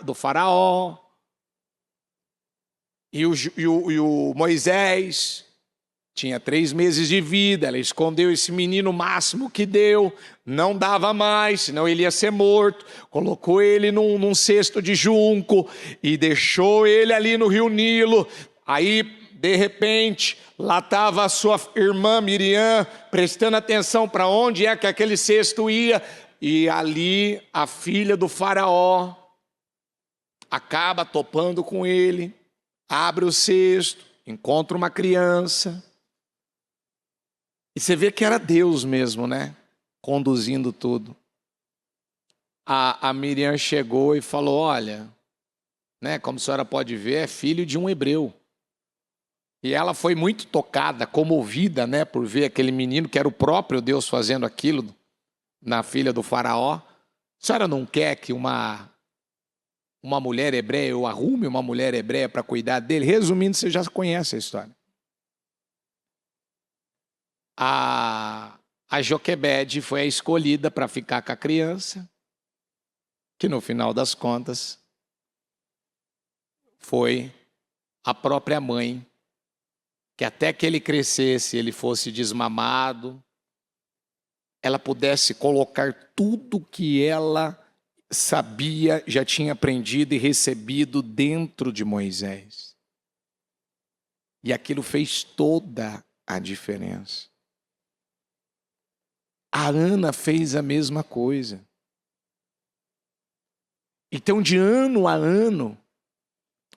do faraó. E o Moisés tinha 3 meses de vida, ela escondeu esse menino o máximo que deu, não dava mais, senão ele ia ser morto. Colocou ele num cesto de junco e deixou ele ali no rio Nilo. Aí, de repente, lá estava a sua irmã Miriam, prestando atenção para onde é que aquele cesto ia. E ali a filha do faraó acaba topando com ele, abre o cesto, encontra uma criança. E você vê que era Deus mesmo, né? Conduzindo tudo. A Miriam chegou e falou, olha, né, como a senhora pode ver, é filho de um hebreu. E ela foi muito tocada, comovida, né, por ver aquele menino, que era o próprio Deus fazendo aquilo na filha do faraó. A senhora não quer que uma mulher hebreia, eu arrume uma mulher hebreia para cuidar dele? Resumindo, você já conhece a história. A Joquebede foi a escolhida para ficar com a criança, que no final das contas foi a própria mãe, que até que ele crescesse, ele fosse desmamado, ela pudesse colocar tudo que ela sabia, já tinha aprendido e recebido dentro de Moisés. E aquilo fez toda a diferença. A Ana fez a mesma coisa. Então, de ano a ano,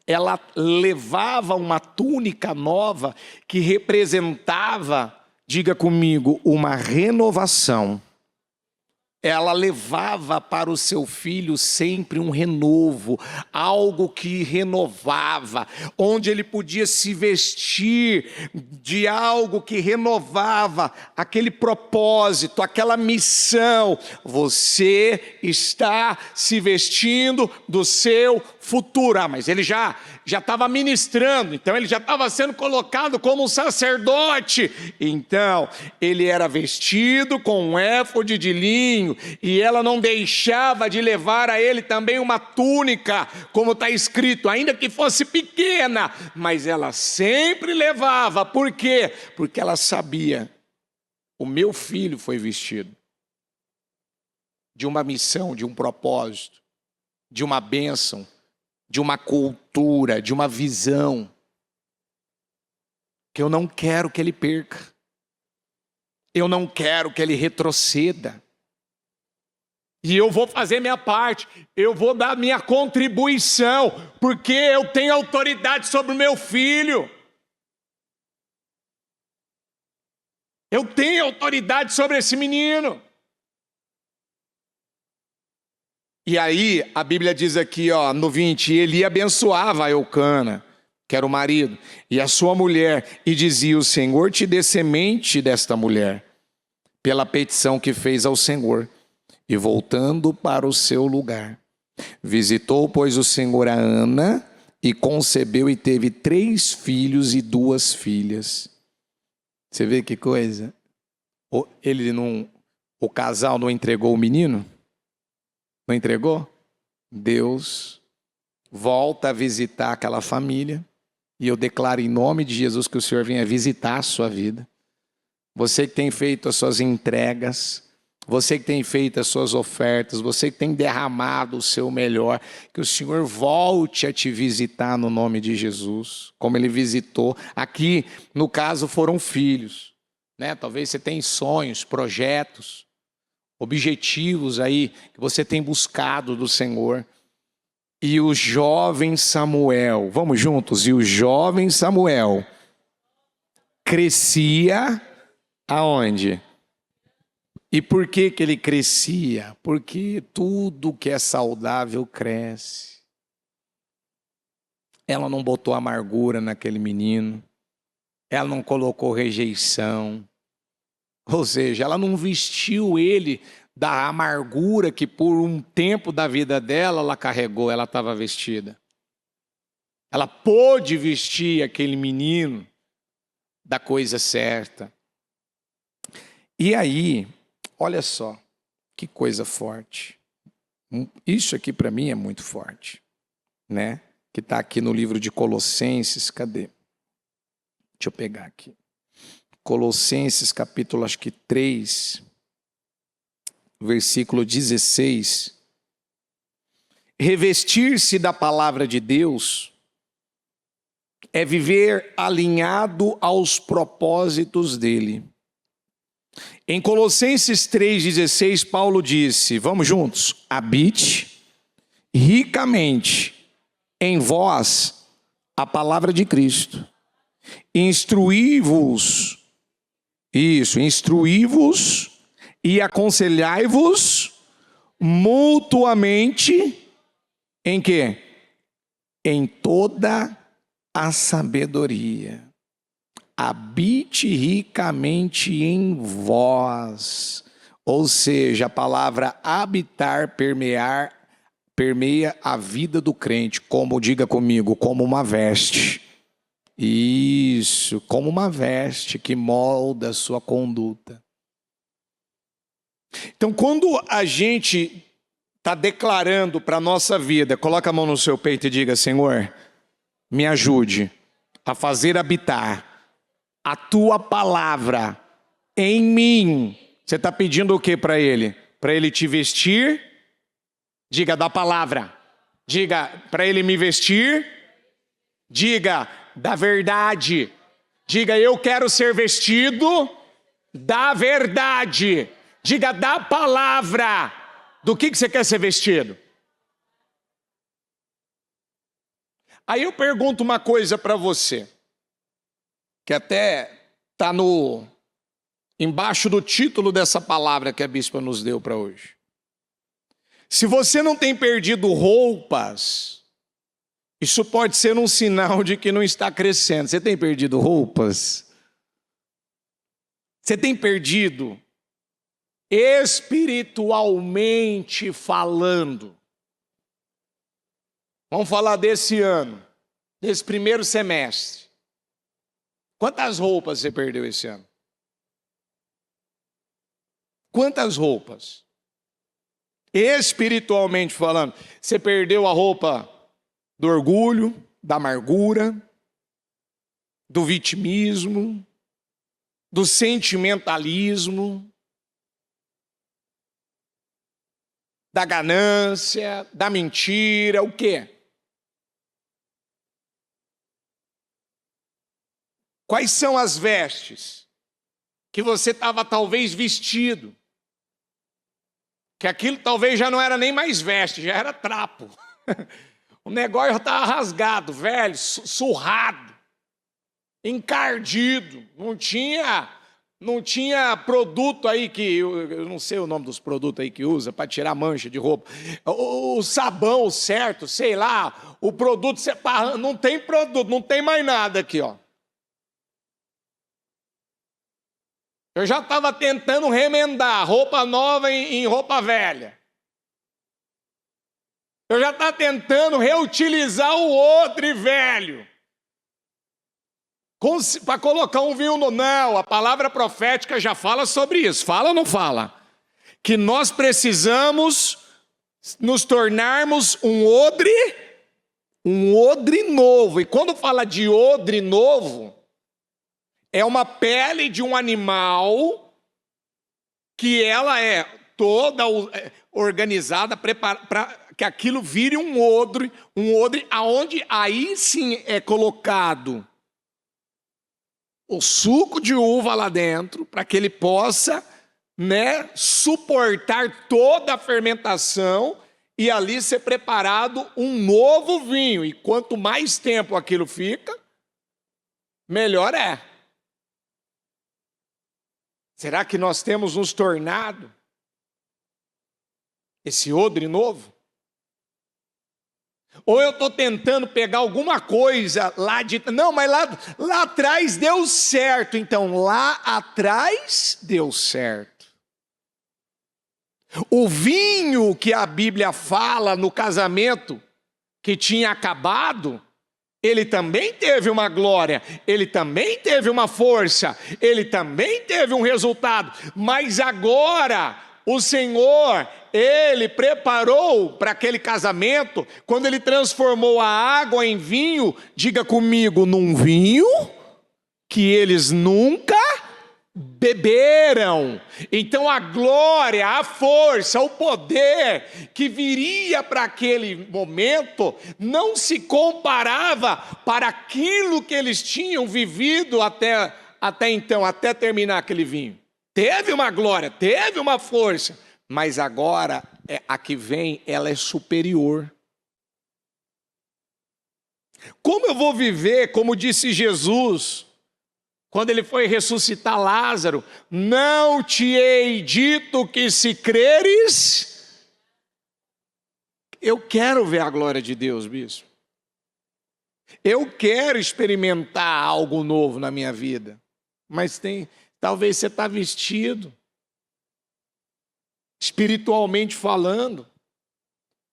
ela levava uma túnica nova que representava, diga comigo, uma renovação. Ela levava para o seu filho sempre um renovo, algo que renovava, onde ele podia se vestir de algo que renovava aquele propósito, aquela missão. Você está se vestindo do seu futuro. Ah, mas ele já estava ministrando, então ele já estava sendo colocado como um sacerdote. Então, ele era vestido com um éfode de linho, e ela não deixava de levar a ele também uma túnica, como está escrito, ainda que fosse pequena, mas ela sempre levava. Por quê? Porque ela sabia, o meu filho foi vestido de uma missão, de um propósito, de uma bênção, de uma cultura, de uma visão, que eu não quero que ele perca, eu não quero que ele retroceda. E eu vou fazer minha parte, eu vou dar minha contribuição, porque eu tenho autoridade sobre o meu filho. Eu tenho autoridade sobre esse menino. E aí, a Bíblia diz aqui, ó, no 20, Eli abençoava a Eucana, que era o marido, e a sua mulher, e dizia, o Senhor te dê semente desta mulher, pela petição que fez ao Senhor. E voltando para o seu lugar, visitou, pois, o Senhor a Ana, e concebeu e teve 3 filhos e 2 filhas. Você vê que coisa? O casal não entregou o menino? Não entregou? Deus volta a visitar aquela família, e eu declaro em nome de Jesus que o Senhor venha visitar a sua vida. Você que tem feito as suas entregas, você que tem feito as suas ofertas, você que tem derramado o seu melhor, que o Senhor volte a te visitar no nome de Jesus, como Ele visitou. Aqui, no caso, foram filhos, né? Talvez você tenha sonhos, projetos, objetivos aí que você tem buscado do Senhor. E o jovem Samuel, vamos juntos, e o jovem Samuel crescia aonde? E por que ele crescia? Porque tudo que é saudável cresce. Ela não botou amargura naquele menino. ela não colocou rejeição, ou seja, ela não vestiu ele da amargura que por um tempo da vida dela ela carregou, ela estava vestida. Ela pôde vestir aquele menino da coisa certa. E aí, olha só, que coisa forte. Isso aqui para mim é muito forte, né? Que está aqui no livro de Colossenses, cadê? Deixa eu pegar aqui. Colossenses, capítulo, acho que 3, versículo 16. Revestir-se da palavra de Deus é viver alinhado aos propósitos dele. Em Colossenses 3,16, Paulo disse, vamos juntos, habite ricamente em vós a palavra de Cristo. Instruí-vos e aconselhai-vos mutuamente em quê? Em toda a sabedoria. Habite ricamente em vós. Ou seja, a palavra habitar, permeia a vida do crente, como, diga comigo, como uma veste. Isso, como uma veste que molda a sua conduta. Então, quando a gente está declarando para a nossa vida, coloca a mão no seu peito e diga, Senhor, me ajude a fazer habitar a tua palavra em mim. Você está pedindo o que para ele? Para ele te vestir? Diga, da palavra. Diga, para ele me vestir? Diga, da verdade. Diga, eu quero ser vestido da verdade. Diga, da palavra. Do que você quer ser vestido? Aí eu pergunto uma coisa para você, que até está embaixo do título dessa palavra que a bispa nos deu para hoje. Se você não tem perdido roupas, isso pode ser um sinal de que não está crescendo. Você tem perdido roupas? Você tem perdido espiritualmente falando? Vamos falar desse ano, desse primeiro semestre. Quantas roupas você perdeu esse ano? Quantas roupas? Espiritualmente falando, você perdeu a roupa do orgulho, da amargura, do vitimismo, do sentimentalismo, da ganância, da mentira, o quê? Quais são as vestes que você estava talvez vestido? Que aquilo talvez já não era nem mais veste, já era trapo. O negócio já estava rasgado, velho, surrado, encardido. Não tinha produto aí que, eu não sei o nome dos produtos aí que usa para tirar mancha de roupa. O sabão certo, sei lá, o produto separado, não tem produto, não tem mais nada aqui, ó. Eu já estava tentando remendar roupa nova em roupa velha. Eu já estava tentando reutilizar o outro velho. Para colocar um vinho no... Não, a palavra profética já fala sobre isso. Fala ou não fala? Que nós precisamos nos tornarmos um odre novo. E quando fala de odre novo... é uma pele de um animal que ela é toda organizada para que aquilo vire um odre aonde aí sim é colocado o suco de uva lá dentro, para que ele possa, né, suportar toda a fermentação e ali ser preparado um novo vinho. E quanto mais tempo aquilo fica, melhor é. Será que nós temos nos tornado esse odre novo? Ou eu estou tentando pegar alguma coisa lá de... Não, mas lá atrás deu certo. Então, lá atrás deu certo. O vinho que a Bíblia fala no casamento, que tinha acabado, ele também teve uma glória, ele também teve uma força, ele também teve um resultado. Mas agora, o Senhor, Ele preparou para aquele casamento, quando Ele transformou a água em vinho, diga comigo, num vinho que eles nunca beberam. Então a glória, a força, o poder que viria para aquele momento não se comparava para aquilo que eles tinham vivido até então, até terminar aquele vinho. Teve uma glória, teve uma força, mas agora a que vem, ela é superior. Como eu vou viver, como disse Jesus, quando ele foi ressuscitar Lázaro, não te hei dito que se creres? Eu quero ver a glória de Deus, bispo. Eu quero experimentar algo novo na minha vida. Mas talvez você está vestido, espiritualmente falando,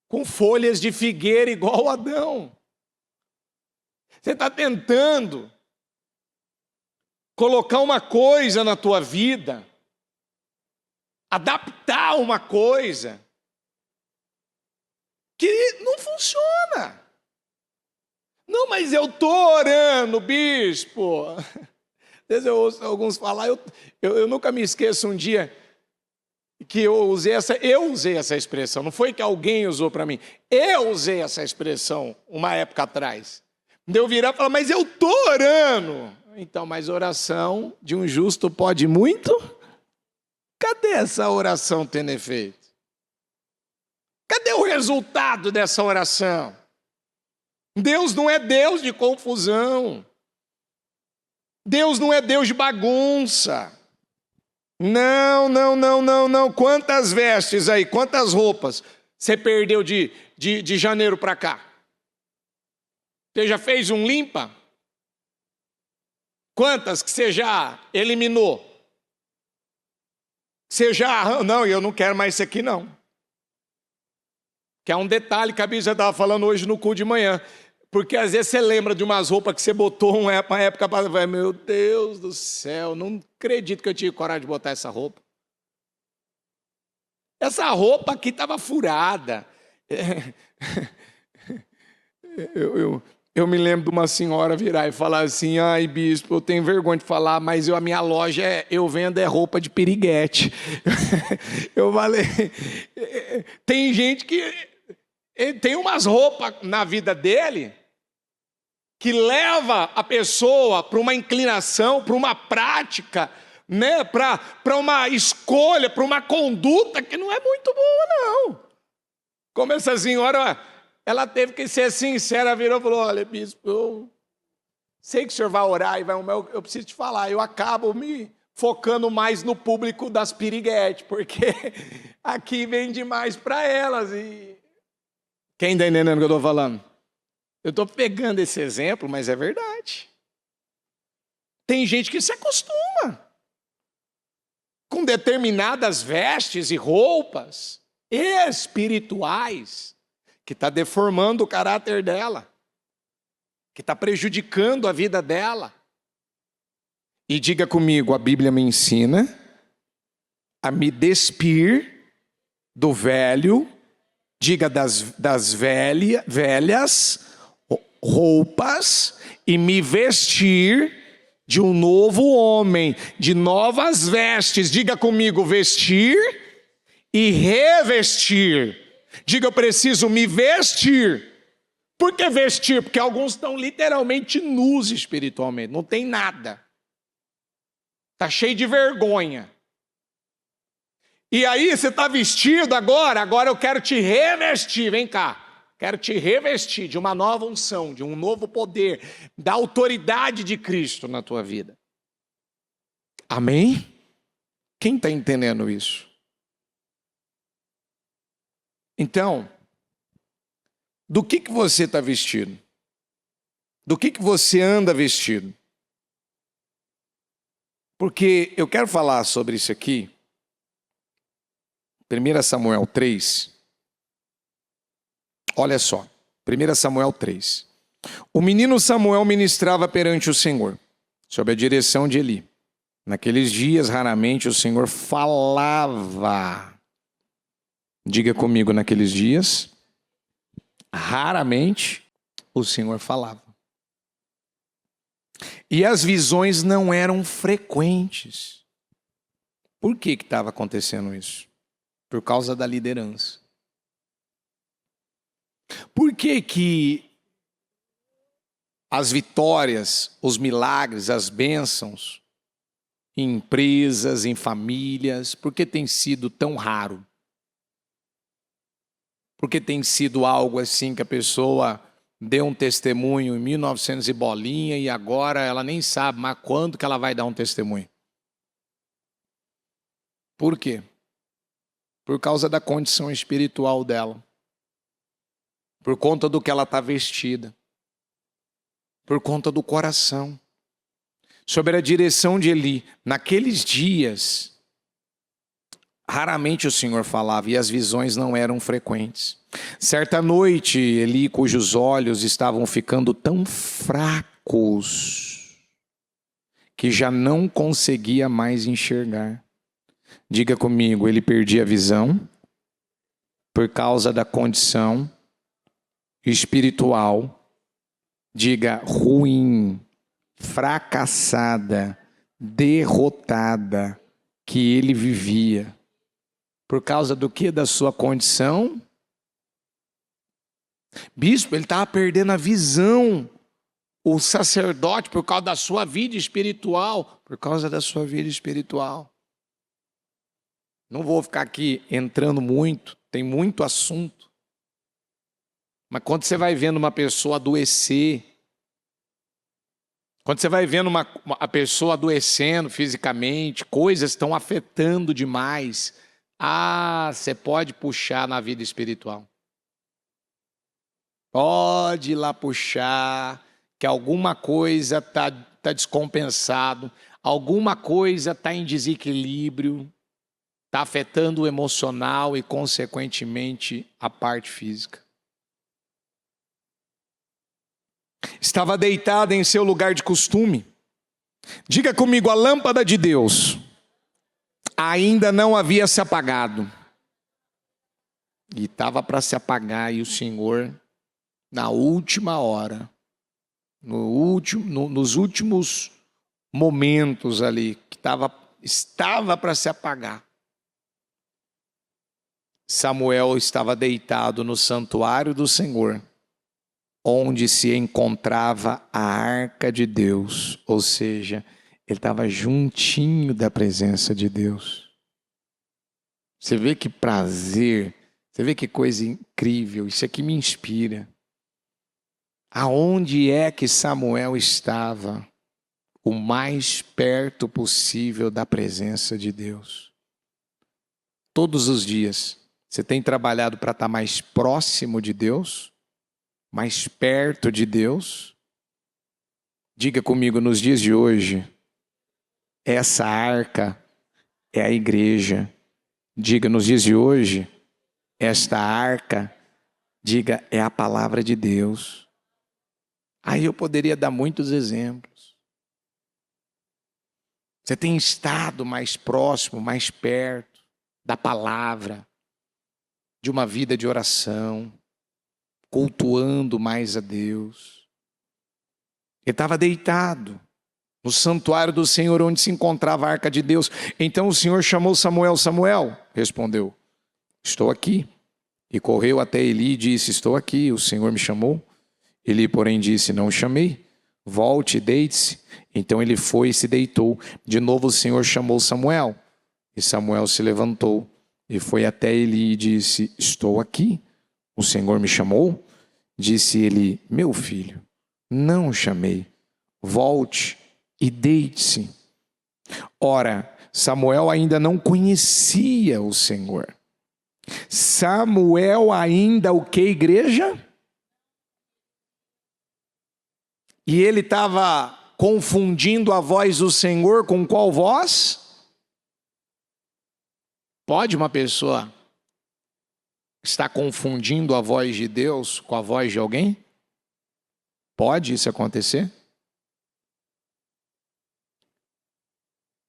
com folhas de figueira igual Adão. Você está tentando colocar uma coisa na tua vida, adaptar uma coisa que não funciona. Não, mas eu estou orando, bispo. Às vezes eu ouço alguns falar, eu nunca me esqueço um dia que eu usei essa expressão, não foi que alguém usou para mim, eu usei essa expressão uma época atrás. Eu virar e falar, mas eu estou orando. Então, mas oração de um justo pode muito? Cadê essa oração tendo efeito? Cadê o resultado dessa oração? Deus não é Deus de confusão. Deus não é Deus de bagunça. Não. Quantas vestes aí, quantas roupas você perdeu de janeiro para cá? Você já fez um limpa? Quantas que você já eliminou? Você já... Não, eu não quero mais isso aqui não. Que é um detalhe que a Bíblia estava falando hoje no culto de manhã. Porque às vezes você lembra de umas roupas que você botou uma época passada. Meu Deus do céu, não acredito que eu tive coragem de botar essa roupa. Essa roupa aqui estava furada. Eu me lembro de uma senhora virar e falar assim, ai bispo, eu tenho vergonha de falar, mas a minha loja, eu vendo roupa de piriguete. Eu falei, tem gente que tem umas roupas na vida dele que leva a pessoa para uma inclinação, para uma prática, né? Para uma escolha, para uma conduta que não é muito boa, não. Como essa senhora, ela teve que ser sincera, virou e falou, olha, bispo, eu sei que o senhor vai orar, eu preciso te falar, eu acabo me focando mais no público das piriguetes, porque aqui vem demais para elas. E quem está entendendo o que eu estou falando? Eu estou pegando esse exemplo, mas é verdade. Tem gente que se acostuma com determinadas vestes e roupas espirituais que está deformando o caráter dela, que está prejudicando a vida dela. E diga comigo, a Bíblia me ensina a me despir do velho, diga das velhas roupas e me vestir de um novo homem, de novas vestes. Diga comigo, vestir e revestir. Diga, eu preciso me vestir. Por que vestir? Porque alguns estão literalmente nus espiritualmente, não tem nada. Está cheio de vergonha. E aí você está vestido agora eu quero te revestir, vem cá. Quero te revestir de uma nova unção, de um novo poder, da autoridade de Cristo na tua vida. Amém? Quem está entendendo isso? Então, do que você está vestido? Do que você anda vestido? Porque eu quero falar sobre isso aqui. 1 Samuel 3. Olha só. 1 Samuel 3. O menino Samuel ministrava perante o Senhor, sob a direção de Eli. Naqueles dias, raramente o Senhor falava. Diga comigo, naqueles dias, raramente o Senhor falava. E as visões não eram frequentes. Por que estava acontecendo isso? Por causa da liderança. Por que as vitórias, os milagres, as bênçãos em empresas, em famílias, por que tem sido tão raro? Porque tem sido algo assim que a pessoa deu um testemunho em 1900 e bolinha e agora ela nem sabe mais quando que ela vai dar um testemunho. Por quê? Por causa da condição espiritual dela. Por conta do que ela está vestida. Por conta do coração. Sob a direção de Eli, naqueles dias, raramente o Senhor falava e as visões não eram frequentes. Certa noite, Eli, cujos olhos estavam ficando tão fracos que já não conseguia mais enxergar. Diga comigo, ele perdia a visão por causa da condição espiritual. Diga, ruim, fracassada, derrotada que ele vivia. Por causa do que? Da sua condição? Bispo, ele estava perdendo a visão. O sacerdote, por causa da sua vida espiritual. Por causa da sua vida espiritual. Não vou ficar aqui entrando muito, tem muito assunto. Mas quando você vai vendo uma pessoa adoecer, quando você vai vendo a pessoa adoecendo fisicamente, coisas estão afetando demais, você pode puxar na vida espiritual. Pode ir lá puxar, que alguma coisa está descompensado, alguma coisa está em desequilíbrio, está afetando o emocional e, consequentemente, a parte física. Estava deitada em seu lugar de costume. Diga comigo, a lâmpada de Deus ainda não havia se apagado. E estava para se apagar, e o Senhor, na última hora, nos últimos momentos ali, que estava para se apagar, Samuel estava deitado no santuário do Senhor, onde se encontrava a arca de Deus, ou seja, ele estava juntinho da presença de Deus. Você vê que prazer, você vê que coisa incrível, isso aqui me inspira. Aonde é que Samuel estava? O mais perto possível da presença de Deus. Todos os dias, você tem trabalhado para estar mais próximo de Deus? Mais perto de Deus? Diga comigo, nos dias de hoje, essa arca é a igreja. Diga, nos dias de hoje, esta arca, diga, é a palavra de Deus. Aí eu poderia dar muitos exemplos. Você tem estado mais próximo, mais perto da palavra, de uma vida de oração, cultuando mais a Deus. Ele estava deitado no santuário do Senhor, onde se encontrava a arca de Deus. Então o Senhor chamou Samuel. Samuel respondeu, estou aqui. E correu até Eli e disse, estou aqui, o Senhor me chamou. Eli, porém, disse, não o chamei. Volte e deite-se. Então ele foi e se deitou. De novo o Senhor chamou Samuel. E Samuel se levantou e foi até Eli e disse, estou aqui. O Senhor me chamou? Disse ele, meu filho, não o chamei. Volte e deite-se. Ora, Samuel ainda não conhecia o Senhor. Samuel ainda o que, igreja? E ele estava confundindo a voz do Senhor com qual voz? Pode uma pessoa estar confundindo a voz de Deus com a voz de alguém? Pode isso acontecer?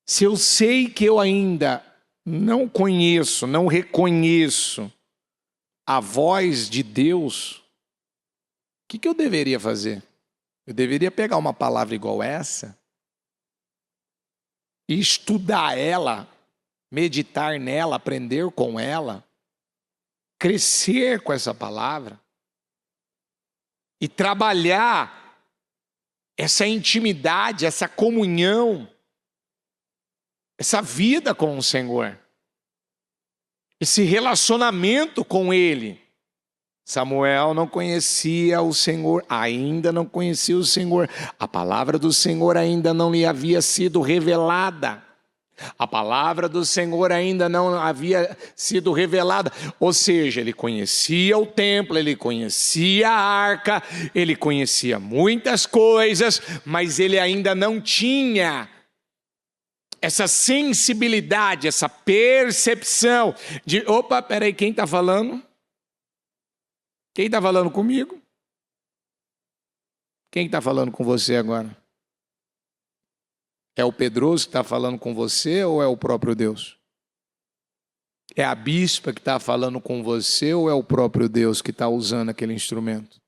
Se eu sei que eu ainda não conheço, não reconheço a voz de Deus, o que eu deveria fazer? Eu deveria pegar uma palavra igual essa e estudar ela, meditar nela, aprender com ela, crescer com essa palavra e trabalhar essa intimidade, essa comunhão, essa vida com o Senhor, esse relacionamento com Ele. Samuel não conhecia o Senhor, ainda não conhecia o Senhor. A palavra do Senhor ainda não lhe havia sido revelada. A palavra do Senhor ainda não havia sido revelada. Ou seja, ele conhecia o templo, ele conhecia a arca, ele conhecia muitas coisas, mas ele ainda não tinha essa sensibilidade, essa percepção de, opa, peraí, quem está falando? Quem está falando comigo? Quem está falando com você agora? É o Pedroso que está falando com você ou é o próprio Deus? É a bispa que está falando com você ou é o próprio Deus que está usando aquele instrumento?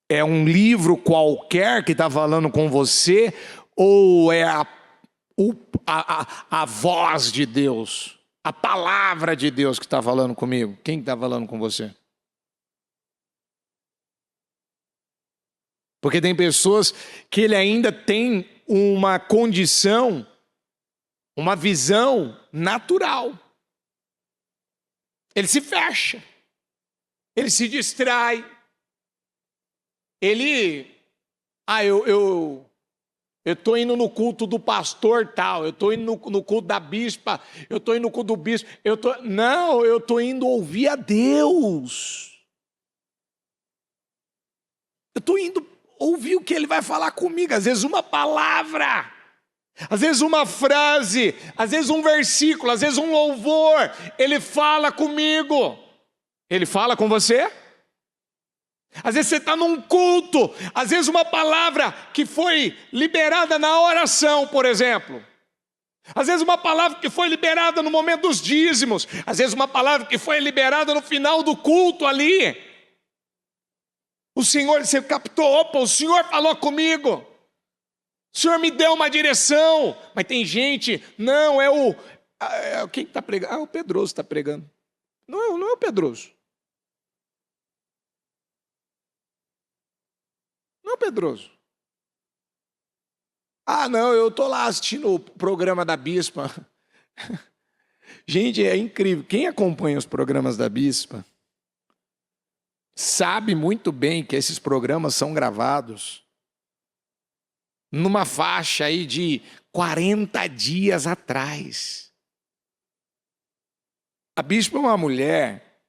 É um livro qualquer que está falando com você ou é a voz de Deus? A palavra de Deus que está falando comigo? Quem está falando com você? Porque tem pessoas que ele ainda tem uma condição, uma visão natural. Ele se fecha, ele se distrai, eu estou indo no culto do pastor tal, eu estou indo no culto da bispa, eu estou indo no culto do bispo, não, eu estou indo ouvir a Deus. Eu estou indo ouvir o que ele vai falar comigo, às vezes uma palavra, às vezes uma frase, às vezes um versículo, às vezes um louvor, ele fala comigo. Ele fala com você? Às vezes você está num culto, às vezes uma palavra que foi liberada na oração, por exemplo. Às vezes uma palavra que foi liberada no momento dos dízimos. Às vezes uma palavra que foi liberada no final do culto ali. O Senhor, você captou, opa, o Senhor falou comigo. O Senhor me deu uma direção. Mas tem gente, não, quem está pregando? Ah, o Pedroso está pregando. Não é o Pedroso. Não, Pedroso. Ah, não, eu estou lá assistindo o programa da bispa. Gente, é incrível. Quem acompanha os programas da bispa sabe muito bem que esses programas são gravados numa faixa aí de 40 dias atrás. A bispa é uma mulher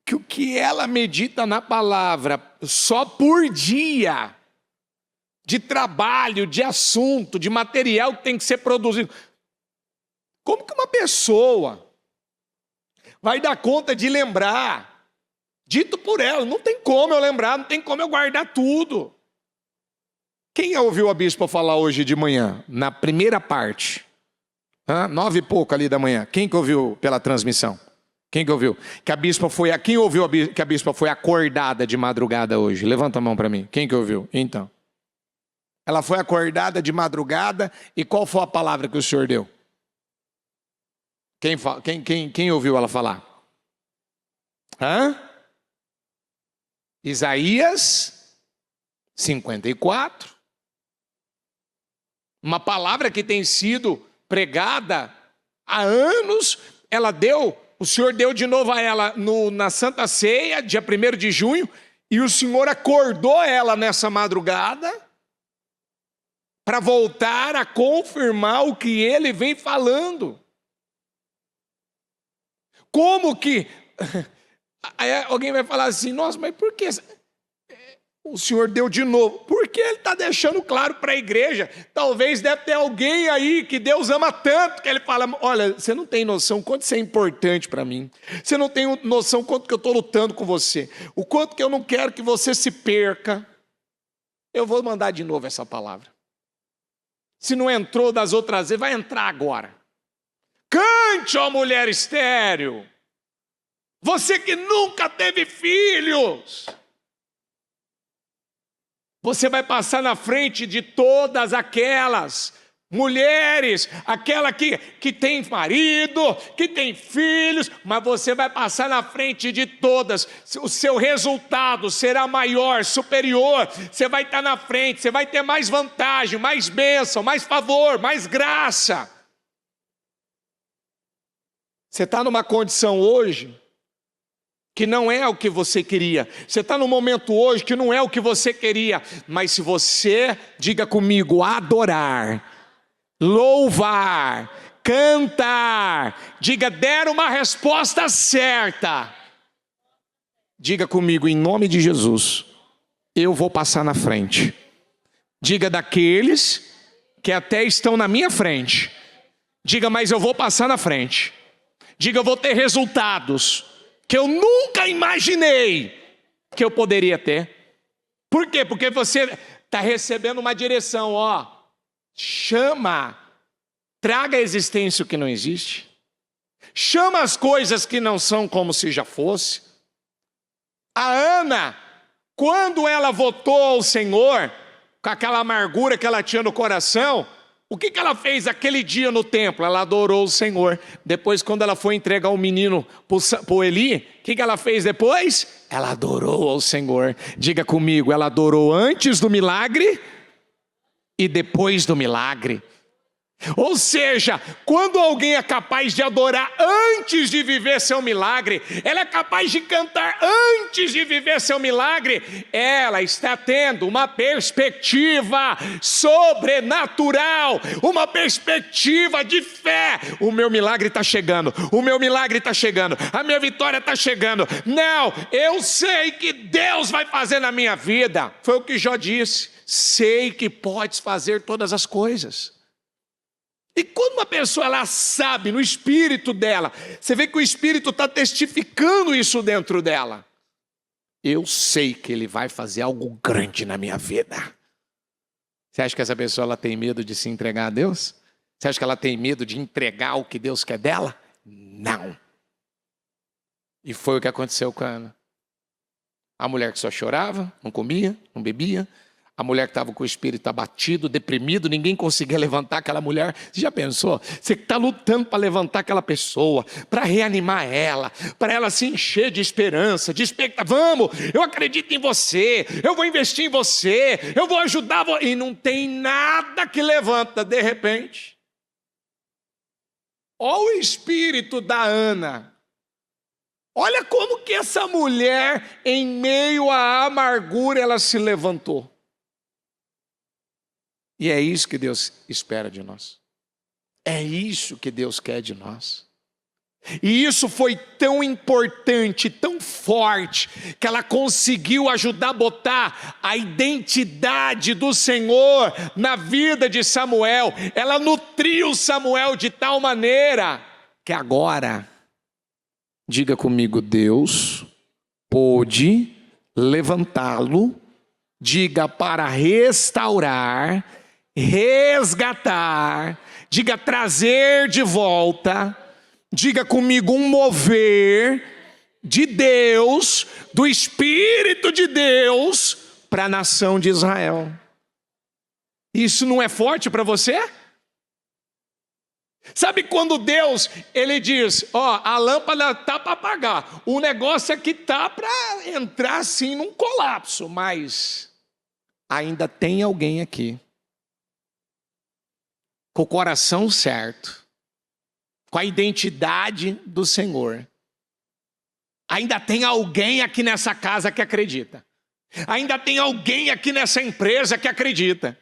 que o que ela medita na palavra só por dia de trabalho, de assunto, de material que tem que ser produzido. Como que uma pessoa vai dar conta de lembrar, dito por ela? Não tem como eu lembrar, não tem como eu guardar tudo. Quem ouviu a bispa falar hoje de manhã, na primeira parte, 9 e pouco ali da manhã, quem que ouviu pela transmissão? Quem que ouviu? Quem ouviu que a bispa foi acordada de madrugada hoje? Levanta a mão para mim. Quem que ouviu? Então. Ela foi acordada de madrugada e qual foi a palavra que o Senhor deu? Quem ouviu ela falar? Isaías 54. Uma palavra que tem sido pregada há anos, o Senhor deu de novo a ela na Santa Ceia, dia 1º de junho, e o Senhor acordou ela nessa madrugada para voltar a confirmar o que ele vem falando. Como que Aí alguém vai falar assim, nossa, mas por que o senhor deu de novo? Porque ele está deixando claro para a igreja. Talvez deve ter alguém aí que Deus ama tanto, que ele fala, olha, você não tem noção quanto isso é importante para mim. Você não tem noção quanto que eu estou lutando com você. O quanto que eu não quero que você se perca. Eu vou mandar de novo essa palavra. Se não entrou das outras vezes, vai entrar agora. Cante, ó mulher estéril. Você que nunca teve filhos. Você vai passar na frente de todas aquelas mulheres, aquela que tem marido, que tem filhos, mas você vai passar na frente de todas. O seu resultado será maior, superior. Você vai estar na frente, você vai ter mais vantagem, mais bênção, mais favor, mais graça. Você está numa condição hoje que não é o que você queria. Você está num momento hoje que não é o que você queria. Mas se você, diga comigo, adorar, louvar, cantar, diga, der uma resposta certa. Diga comigo, em nome de Jesus, eu vou passar na frente. Diga daqueles que até estão na minha frente. Diga, mas eu vou passar na frente. Diga, eu vou ter resultados que eu nunca imaginei que eu poderia ter. Por quê? Porque você está recebendo uma direção, ó. Chama, traga à existência o que não existe. Chama as coisas que não são como se já fosse. A Ana, quando ela votou ao Senhor, com aquela amargura que ela tinha no coração, o que ela fez aquele dia no templo? Ela adorou o Senhor. Depois, quando ela foi entregar o menino para o Eli, o que ela fez depois? Ela adorou ao Senhor. Diga comigo, ela adorou antes do milagre e depois do milagre. Ou seja, quando alguém é capaz de adorar antes de viver seu milagre, ela é capaz de cantar antes de viver seu milagre, ela está tendo uma perspectiva sobrenatural, uma perspectiva de fé. O meu milagre está chegando, o meu milagre está chegando, a minha vitória está chegando. Não, eu sei que Deus vai fazer na minha vida. Foi o que Jó disse, sei que podes fazer todas as coisas. E quando uma pessoa ela sabe no espírito dela, você vê que o espírito está testificando isso dentro dela. Eu sei que ele vai fazer algo grande na minha vida. Você acha que essa pessoa ela tem medo de se entregar a Deus? Você acha que ela tem medo de entregar o que Deus quer dela? Não. E foi o que aconteceu com a Ana. A mulher que só chorava, não comia, não bebia. A mulher que estava com o espírito abatido, deprimido, ninguém conseguia levantar aquela mulher. Você já pensou? Você está lutando para levantar aquela pessoa, para reanimar ela, para ela se encher de esperança, de expectativa. Vamos, eu acredito em você, eu vou investir em você, eu vou ajudar você. E não tem nada que levanta, de repente. Olha o espírito da Ana. Olha como que essa mulher, em meio à amargura, ela se levantou. E é isso que Deus espera de nós. É isso que Deus quer de nós. E isso foi tão importante, tão forte, que ela conseguiu ajudar a botar a identidade do Senhor na vida de Samuel. Ela nutriu Samuel de tal maneira que agora, diga comigo, Deus pôde levantá-lo, diga, para restaurar, resgatar, diga, trazer de volta, diga comigo, um mover de Deus, do Espírito de Deus, para a nação de Israel. Isso não é forte para você? Sabe quando Deus, ele diz, ó, a lâmpada está para apagar, o negócio aqui está para entrar assim num colapso, mas ainda tem alguém aqui, com o coração certo, com a identidade do Senhor. Ainda tem alguém aqui nessa casa que acredita. Ainda tem alguém aqui nessa empresa que acredita.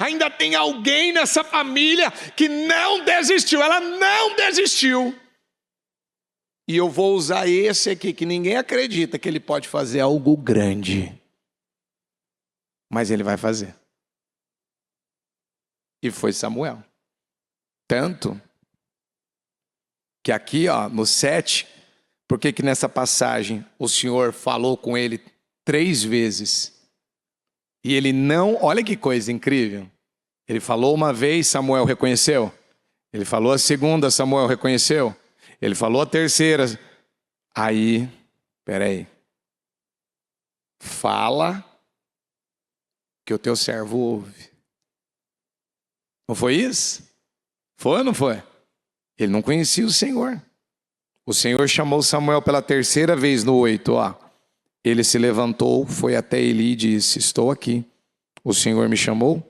Ainda tem alguém nessa família que não desistiu. Ela não desistiu. E eu vou usar esse aqui, que ninguém acredita que ele pode fazer algo grande. Mas ele vai fazer. E foi Samuel. Tanto que aqui, ó, no 7, por que nessa passagem o Senhor falou com ele 3 vezes? E ele não, olha que coisa incrível. Ele falou uma vez, Samuel reconheceu. Ele falou a segunda, Samuel reconheceu. Ele falou a terceira. Aí, peraí. Fala que o teu servo ouve. Não foi isso? Foi ou não foi? Ele não conhecia o Senhor. O Senhor chamou Samuel pela terceira vez no 8, ó. Ele se levantou, foi até Eli e disse: estou aqui. O Senhor me chamou?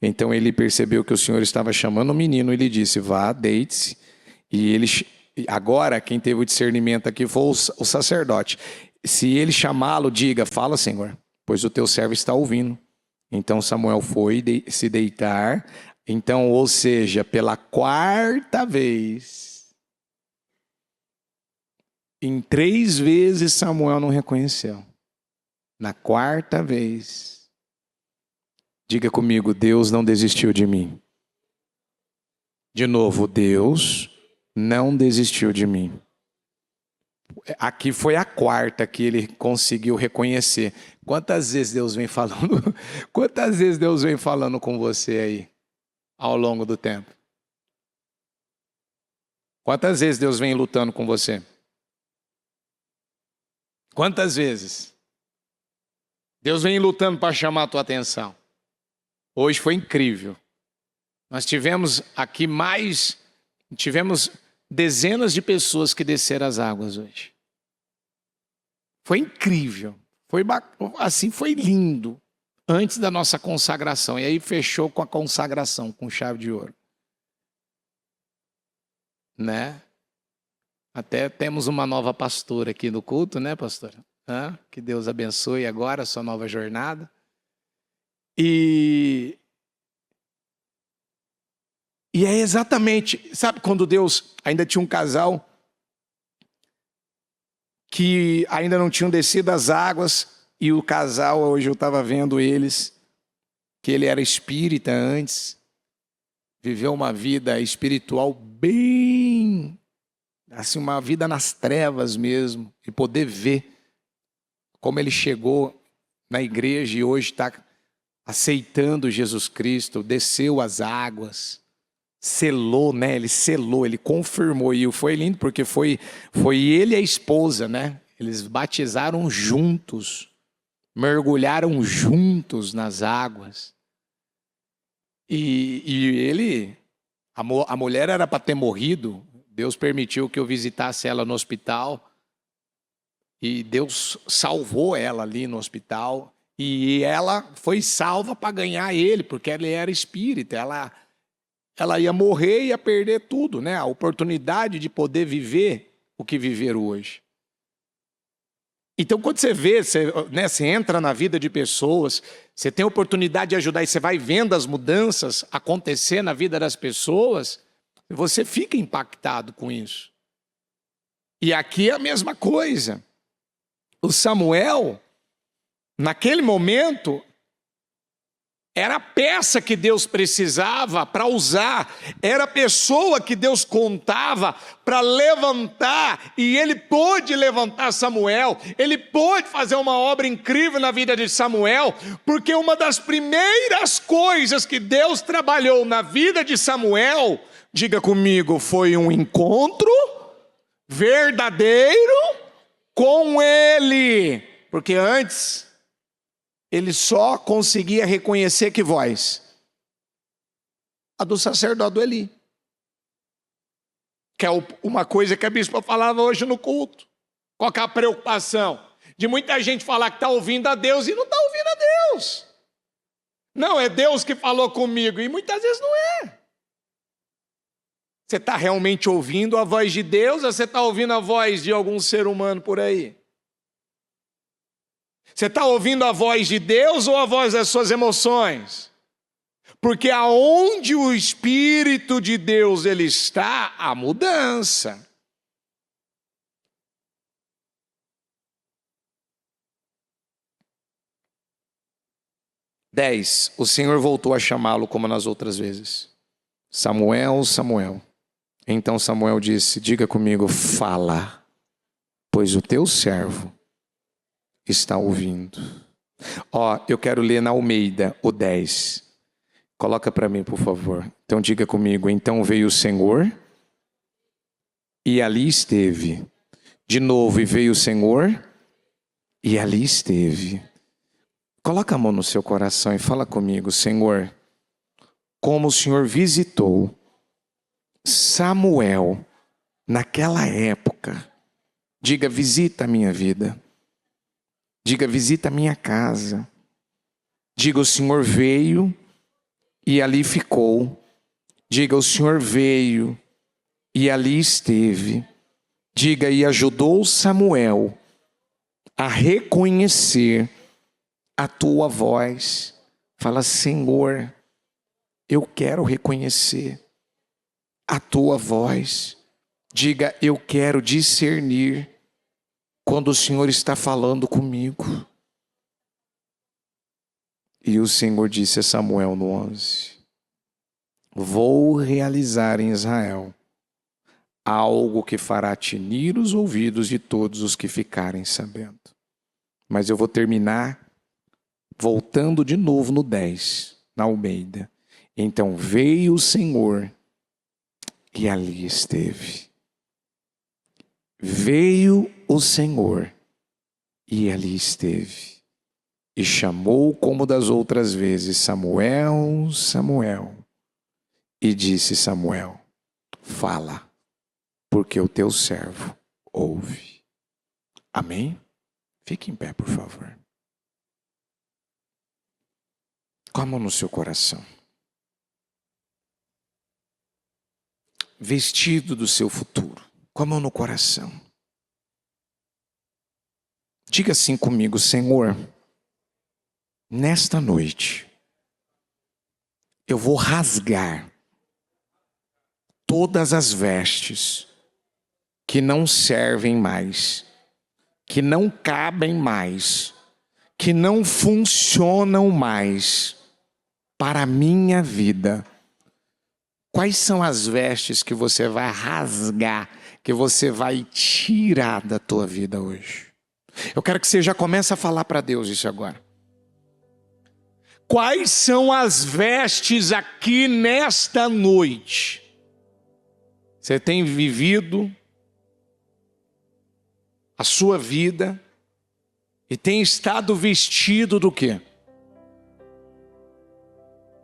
Então ele percebeu que o Senhor estava chamando o menino e lhe disse: vá, deite-se. E ele, agora quem teve o discernimento aqui foi o sacerdote. Se ele chamá-lo, diga: fala, Senhor, pois o teu servo está ouvindo. Então Samuel foi se deitar. Então, ou seja, pela 4ª vez, em 3 vezes Samuel não reconheceu. Na 4ª vez, diga comigo: Deus não desistiu de mim. De novo, Deus não desistiu de mim. Aqui foi a 4ª que ele conseguiu reconhecer. Quantas vezes Deus vem falando? Quantas vezes Deus vem falando com você aí ao longo do tempo? Quantas vezes Deus vem lutando com você? Quantas vezes Deus vem lutando para chamar a tua atenção? Hoje foi incrível. Nós tivemos aqui tivemos dezenas de pessoas que desceram as águas hoje. Foi incrível. Foi lindo. Antes da nossa consagração. E aí fechou com a consagração, com chave de ouro. Né? Até temos uma nova pastora aqui no culto, né, pastora? Que Deus abençoe agora a sua nova jornada. E é exatamente, sabe quando Deus ainda tinha um casal que ainda não tinham descido as águas, e o casal, hoje eu estava vendo eles, que ele era espírita antes, viveu uma vida espiritual bem, assim, uma vida nas trevas mesmo, e poder ver como ele chegou na igreja e hoje está aceitando Jesus Cristo, desceu as águas, selou, né? Ele selou, ele confirmou, e foi lindo porque foi ele e a esposa, né? Eles batizaram juntos, mergulharam juntos nas águas. E ele, a mulher era para ter morrido. Deus permitiu que eu visitasse ela no hospital. E Deus salvou ela ali no hospital. E ela foi salva para ganhar ele, porque ela era espírita. Ela ia morrer e ia perder tudo, né? A oportunidade de poder viver o que viveram hoje. Então, quando você vê, você entra na vida de pessoas, você tem a oportunidade de ajudar e você vai vendo as mudanças acontecer na vida das pessoas, você fica impactado com isso. E aqui é a mesma coisa. O Samuel, naquele momento, era a peça que Deus precisava para usar, era a pessoa que Deus contava para levantar, e ele pôde levantar Samuel, ele pôde fazer uma obra incrível na vida de Samuel, porque uma das primeiras coisas que Deus trabalhou na vida de Samuel, diga comigo, foi um encontro verdadeiro com ele, porque antes ele só conseguia reconhecer que voz? A do sacerdote do Eli. Que é uma coisa que a bispa falava hoje no culto. Qual que é a preocupação? De muita gente falar que está ouvindo a Deus e não está ouvindo a Deus. Não, é Deus que falou comigo. E muitas vezes não é. Você está realmente ouvindo a voz de Deus ou você está ouvindo a voz de algum ser humano por aí? Você está ouvindo a voz de Deus ou a voz das suas emoções? Porque aonde o Espírito de Deus ele está, há mudança. 10. O Senhor voltou a chamá-lo como nas outras vezes. Samuel, Samuel. Então Samuel disse: diga comigo, fala, pois o teu servo está ouvindo. Eu quero ler na Almeida, o 10. Coloca para mim, por favor. Então diga comigo, então veio o Senhor e ali esteve. De novo, e veio o Senhor e ali esteve. Coloca a mão no seu coração e fala comigo, Senhor, como o Senhor visitou Samuel naquela época, diga, visita a minha vida. Diga, visita a minha casa. Diga, o Senhor veio e ali ficou. Diga, o Senhor veio e ali esteve. Diga, e ajudou Samuel a reconhecer a tua voz. Fala, Senhor, eu quero reconhecer a tua voz. Diga, eu quero discernir quando o Senhor está falando comigo. E o Senhor disse a Samuel no 11: vou realizar em Israel algo que fará tinir os ouvidos de todos os que ficarem sabendo. Mas eu vou terminar voltando de novo no 10, na Almeida. Então veio o Senhor e ali esteve. Veio o Senhor e ali esteve. E chamou como das outras vezes, Samuel, Samuel. E disse Samuel, fala, porque o teu servo ouve. Amém? Fique em pé, por favor. Com a mão no seu coração. Vestido do seu futuro. Com a mão no coração. Diga assim comigo, Senhor, nesta noite, eu vou rasgar todas as vestes que não servem mais, que não cabem mais, que não funcionam mais para a minha vida. Quais são as vestes que você vai rasgar, que você vai tirar da tua vida hoje? Eu quero que você já comece a falar para Deus isso agora. Quais são as vestes aqui nesta noite? Você tem vivido a sua vida e tem estado vestido do quê?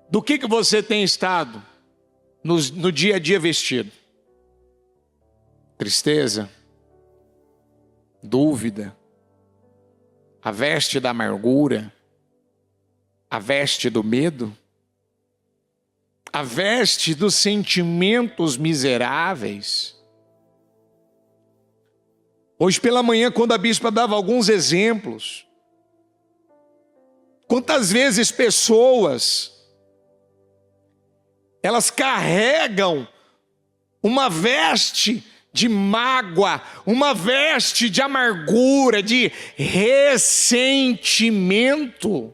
Do que você tem estado no dia a dia vestido? Tristeza, dúvida, a veste da amargura, a veste do medo, a veste dos sentimentos miseráveis. Hoje pela manhã, quando a bispa dava alguns exemplos, quantas vezes pessoas, elas carregam uma veste de mágoa, uma veste de amargura, de ressentimento,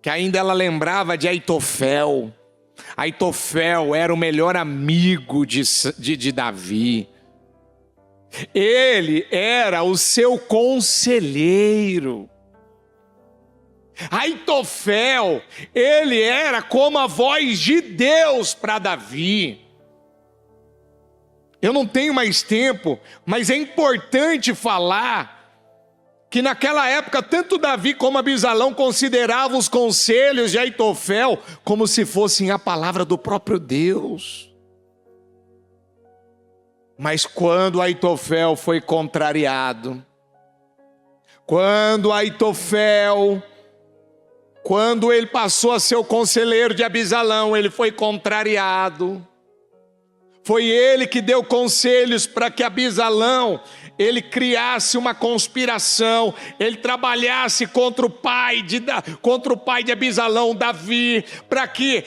que ainda ela lembrava de Aitofel. Aitofel era o melhor amigo de Davi. Ele era o seu conselheiro. Aitofel, ele era como a voz de Deus para Davi. Eu não tenho mais tempo, mas é importante falar que naquela época tanto Davi como Abisalão consideravam os conselhos de Aitofel como se fossem a palavra do próprio Deus. Mas quando Aitofel foi contrariado, quando ele passou a ser o conselheiro de Abisalão, ele foi contrariado. Foi ele que deu conselhos para que Abisalão, ele criasse uma conspiração, ele trabalhasse contra o pai de Abisalão, Davi, para que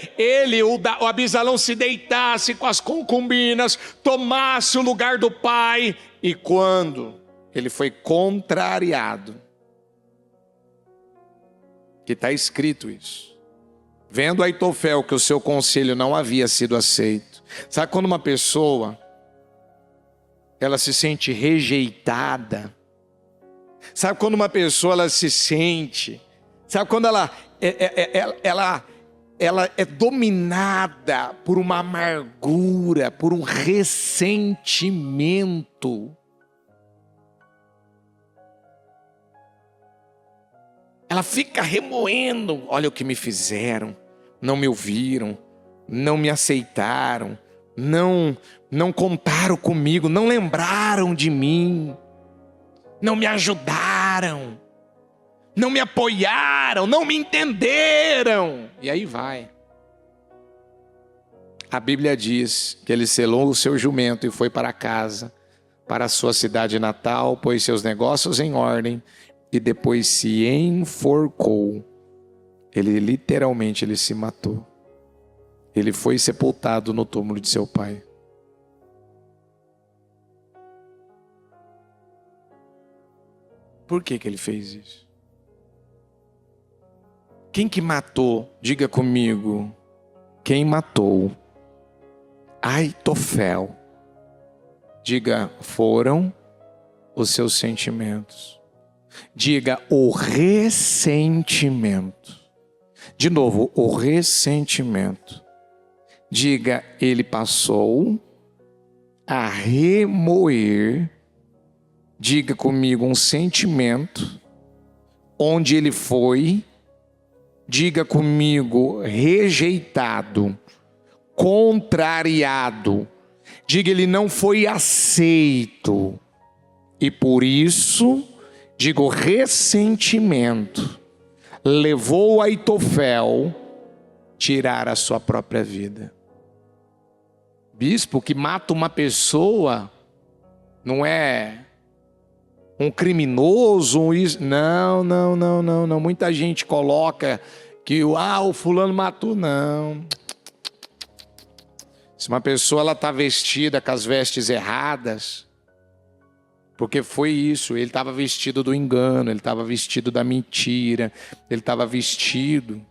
o Abisalão se deitasse com as concubinas, tomasse o lugar do pai. E quando ele foi contrariado, que está escrito isso. Vendo Aitofel que o seu conselho não havia sido aceito. Sabe quando uma pessoa, ela se sente rejeitada? Sabe quando uma pessoa, ela se sente... Sabe quando ela é dominada por uma amargura, por um ressentimento? Ela fica remoendo, olha o que me fizeram, não me ouviram, não me aceitaram, não contaram comigo, não lembraram de mim, não me ajudaram, não me apoiaram, não me entenderam. E aí vai. A Bíblia diz que ele selou o seu jumento e foi para casa, para a sua cidade natal, pôs seus negócios em ordem, e depois se enforcou. Ele literalmente se matou. Ele foi sepultado no túmulo de seu pai. Por que ele fez isso? Quem que matou? Diga comigo. Quem matou? Aitofel. Diga, foram os seus sentimentos. Diga, o ressentimento. De novo, o ressentimento. Diga, ele passou a remoer. Diga comigo, um sentimento. Onde ele foi. Diga comigo, rejeitado. Contrariado. Diga, ele não foi aceito. E por isso... Digo, ressentimento levou Aitofel tirar a sua própria vida. Bispo, que mata uma pessoa não é um criminoso, não. Muita gente coloca que o fulano matou, não. Se uma pessoa ela está vestida com as vestes erradas, porque foi isso, ele estava vestido do engano, ele estava vestido da mentira, ele estava vestido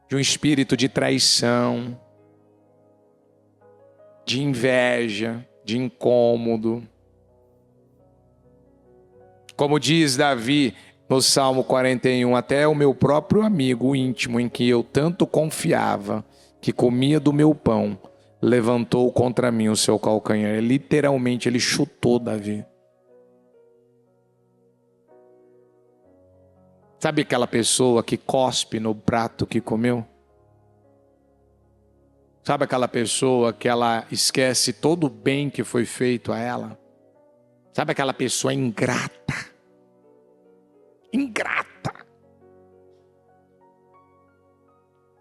de um espírito de traição, de inveja, de incômodo. Como diz Davi no Salmo 41, até o meu próprio amigo íntimo, em que eu tanto confiava, que comia do meu pão, levantou contra mim o seu calcanhar. Literalmente ele chutou Davi. Sabe aquela pessoa que cospe no prato que comeu? Sabe aquela pessoa que ela esquece todo o bem que foi feito a ela? Sabe aquela pessoa ingrata? Ingrata.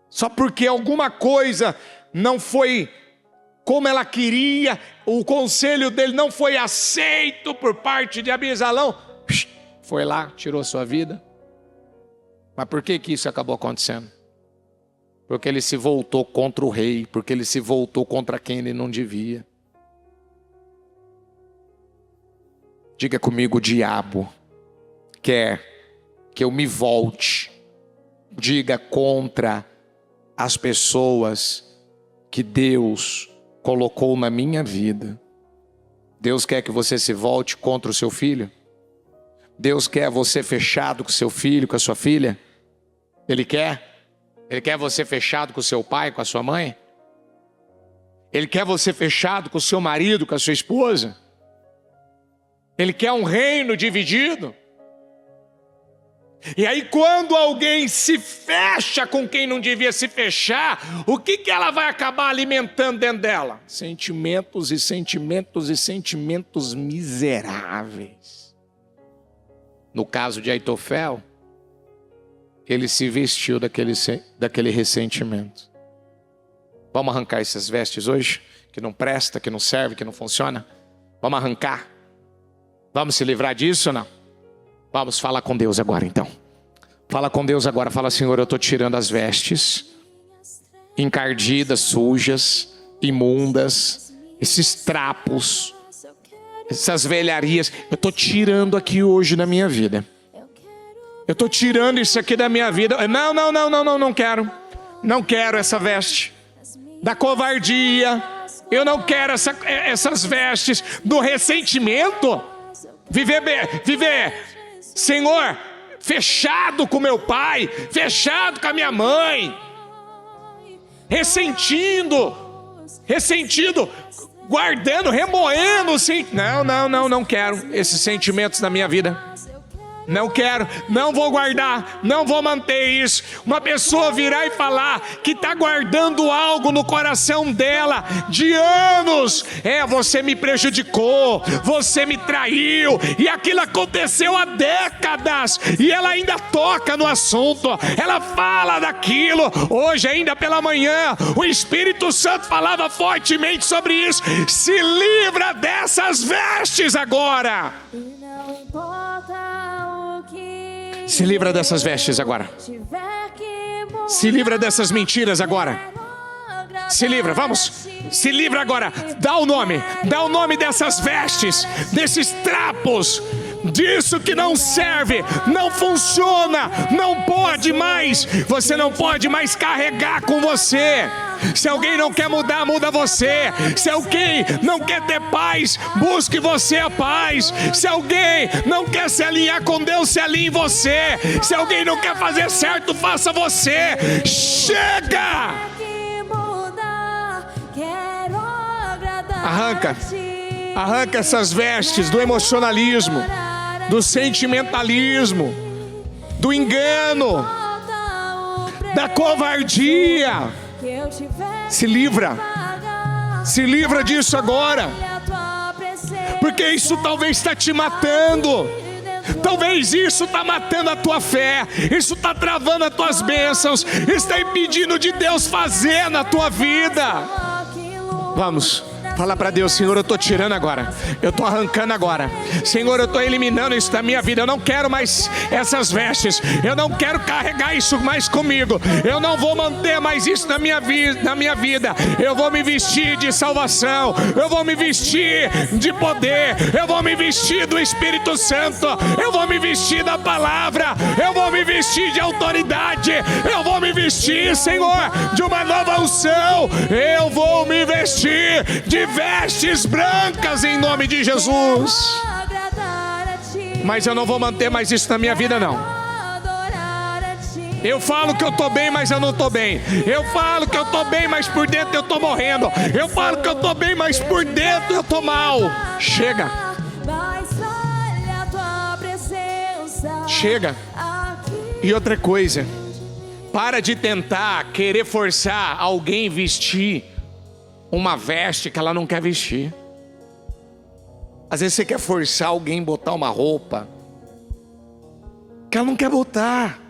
Só porque alguma coisa não foi como ela queria, o conselho dele não foi aceito por parte de Abisalão, foi lá, tirou sua vida. Mas por que isso acabou acontecendo? Porque ele se voltou contra o rei, porque ele se voltou contra quem ele não devia. Diga comigo, o diabo quer que eu me volte, diga, contra as pessoas que Deus colocou na minha vida. Deus quer que você se volte contra o seu filho? Deus quer você fechado com o seu filho, com a sua filha? Ele quer? Ele quer você fechado com o seu pai, com a sua mãe? Ele quer você fechado com o seu marido, com a sua esposa? Ele quer um reino dividido? E aí quando alguém se fecha com quem não devia se fechar, o que ela vai acabar alimentando dentro dela? Sentimentos e sentimentos e sentimentos miseráveis. No caso de Aitofel, ele se vestiu daquele ressentimento. Vamos arrancar essas vestes hoje? Que não presta, que não serve, que não funciona? Vamos arrancar? Vamos se livrar disso ou não? Vamos falar com Deus agora então. Fala com Deus agora, fala: Senhor, eu estou tirando as vestes encardidas, sujas, imundas, esses trapos, essas velharias, eu estou tirando aqui hoje na minha vida. Eu estou tirando isso aqui da minha vida. Não quero. Não quero essa veste da covardia. Eu não quero essas vestes do ressentimento. Viver, Senhor, fechado com meu pai, fechado com a minha mãe, ressentindo, guardando, remoendo. Não quero esses sentimentos na minha vida. Não quero, não vou guardar, não vou manter isso. Uma pessoa virar e falar que está guardando algo no coração dela de anos. Você me prejudicou, você me traiu, e aquilo aconteceu há décadas, e ela ainda toca no assunto, ela fala daquilo. Hoje ainda pela manhã o Espírito Santo falava fortemente sobre isso. Se livra dessas vestes agora. Se livra dessas vestes agora. Se livra dessas mentiras agora. Se livra, vamos. Se livra agora. Dá o nome dessas vestes, desses trapos, disso que não serve, não funciona, não pode mais. Você não pode mais carregar com você. Se alguém não quer mudar, muda você. Se alguém não quer ter paz, busque você a paz. Se alguém não quer se alinhar com Deus, se alinhe em você. Se alguém não quer fazer certo, faça você. Chega! Arranca essas vestes do emocionalismo, do sentimentalismo, do engano, da covardia. Se livra disso agora, porque isso talvez está te matando. Talvez isso está matando a tua fé, isso está travando as tuas bênçãos, está impedindo de Deus fazer na tua vida. Vamos. Fala para Deus: Senhor, eu estou tirando agora, eu estou arrancando agora. Senhor, eu estou eliminando isso da minha vida. Eu não quero mais essas vestes, eu não quero carregar isso mais comigo. Eu não vou manter mais isso na minha vida. Eu vou me vestir de salvação, eu vou me vestir de poder, eu vou me vestir do Espírito Santo, eu vou me vestir da palavra, eu vou me vestir de autoridade, eu vou me vestir, Senhor, de uma nova unção. Eu vou me vestir de vestes brancas em nome de Jesus. Mas eu não vou manter mais isso na minha vida, não. Eu falo que eu estou bem, mas eu não estou bem. Eu falo que eu estou bem, mas por dentro eu estou morrendo. Eu falo que eu estou bem, mas por dentro eu estou mal. Chega. Chega. E outra coisa, para de tentar querer forçar alguém vestir uma veste que ela não quer vestir. Às vezes você quer forçar alguém a botar uma roupa que ela não quer botar,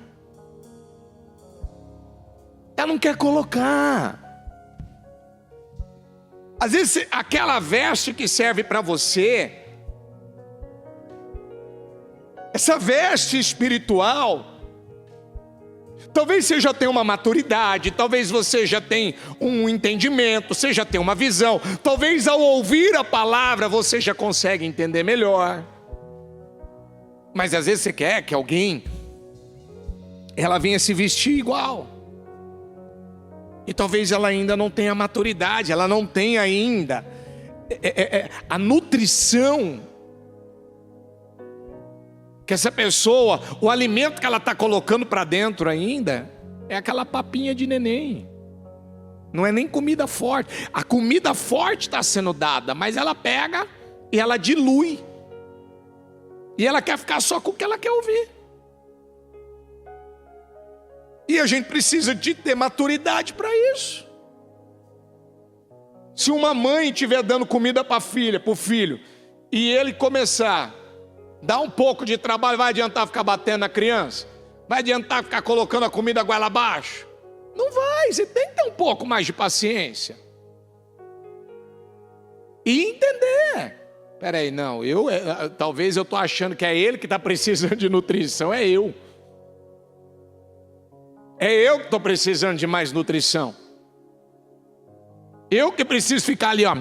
ela não quer colocar. Às vezes aquela veste que serve para você, essa veste espiritual, talvez você já tenha uma maturidade, talvez você já tenha um entendimento, você já tenha uma visão. Talvez ao ouvir a palavra você já consegue entender melhor. Mas às vezes você quer que alguém, ela venha se vestir igual. E talvez ela ainda não tenha maturidade, ela não tenha ainda a nutrição. Que essa pessoa, o alimento que ela está colocando para dentro ainda, é aquela papinha de neném. Não é nem comida forte. A comida forte está sendo dada, mas ela pega e ela dilui. E ela quer ficar só com o que ela quer ouvir. E a gente precisa de ter maturidade para isso. Se uma mãe estiver dando comida para o filho, e ele começar dá um pouco de trabalho, vai adiantar ficar batendo na criança? Vai adiantar ficar colocando a comida goela abaixo? Não vai, você tem que ter um pouco mais de paciência. E entender. Peraí, não, talvez eu estou achando que é ele que está precisando de nutrição, é eu. É eu que estou precisando de mais nutrição. Eu que preciso ficar ali, ó.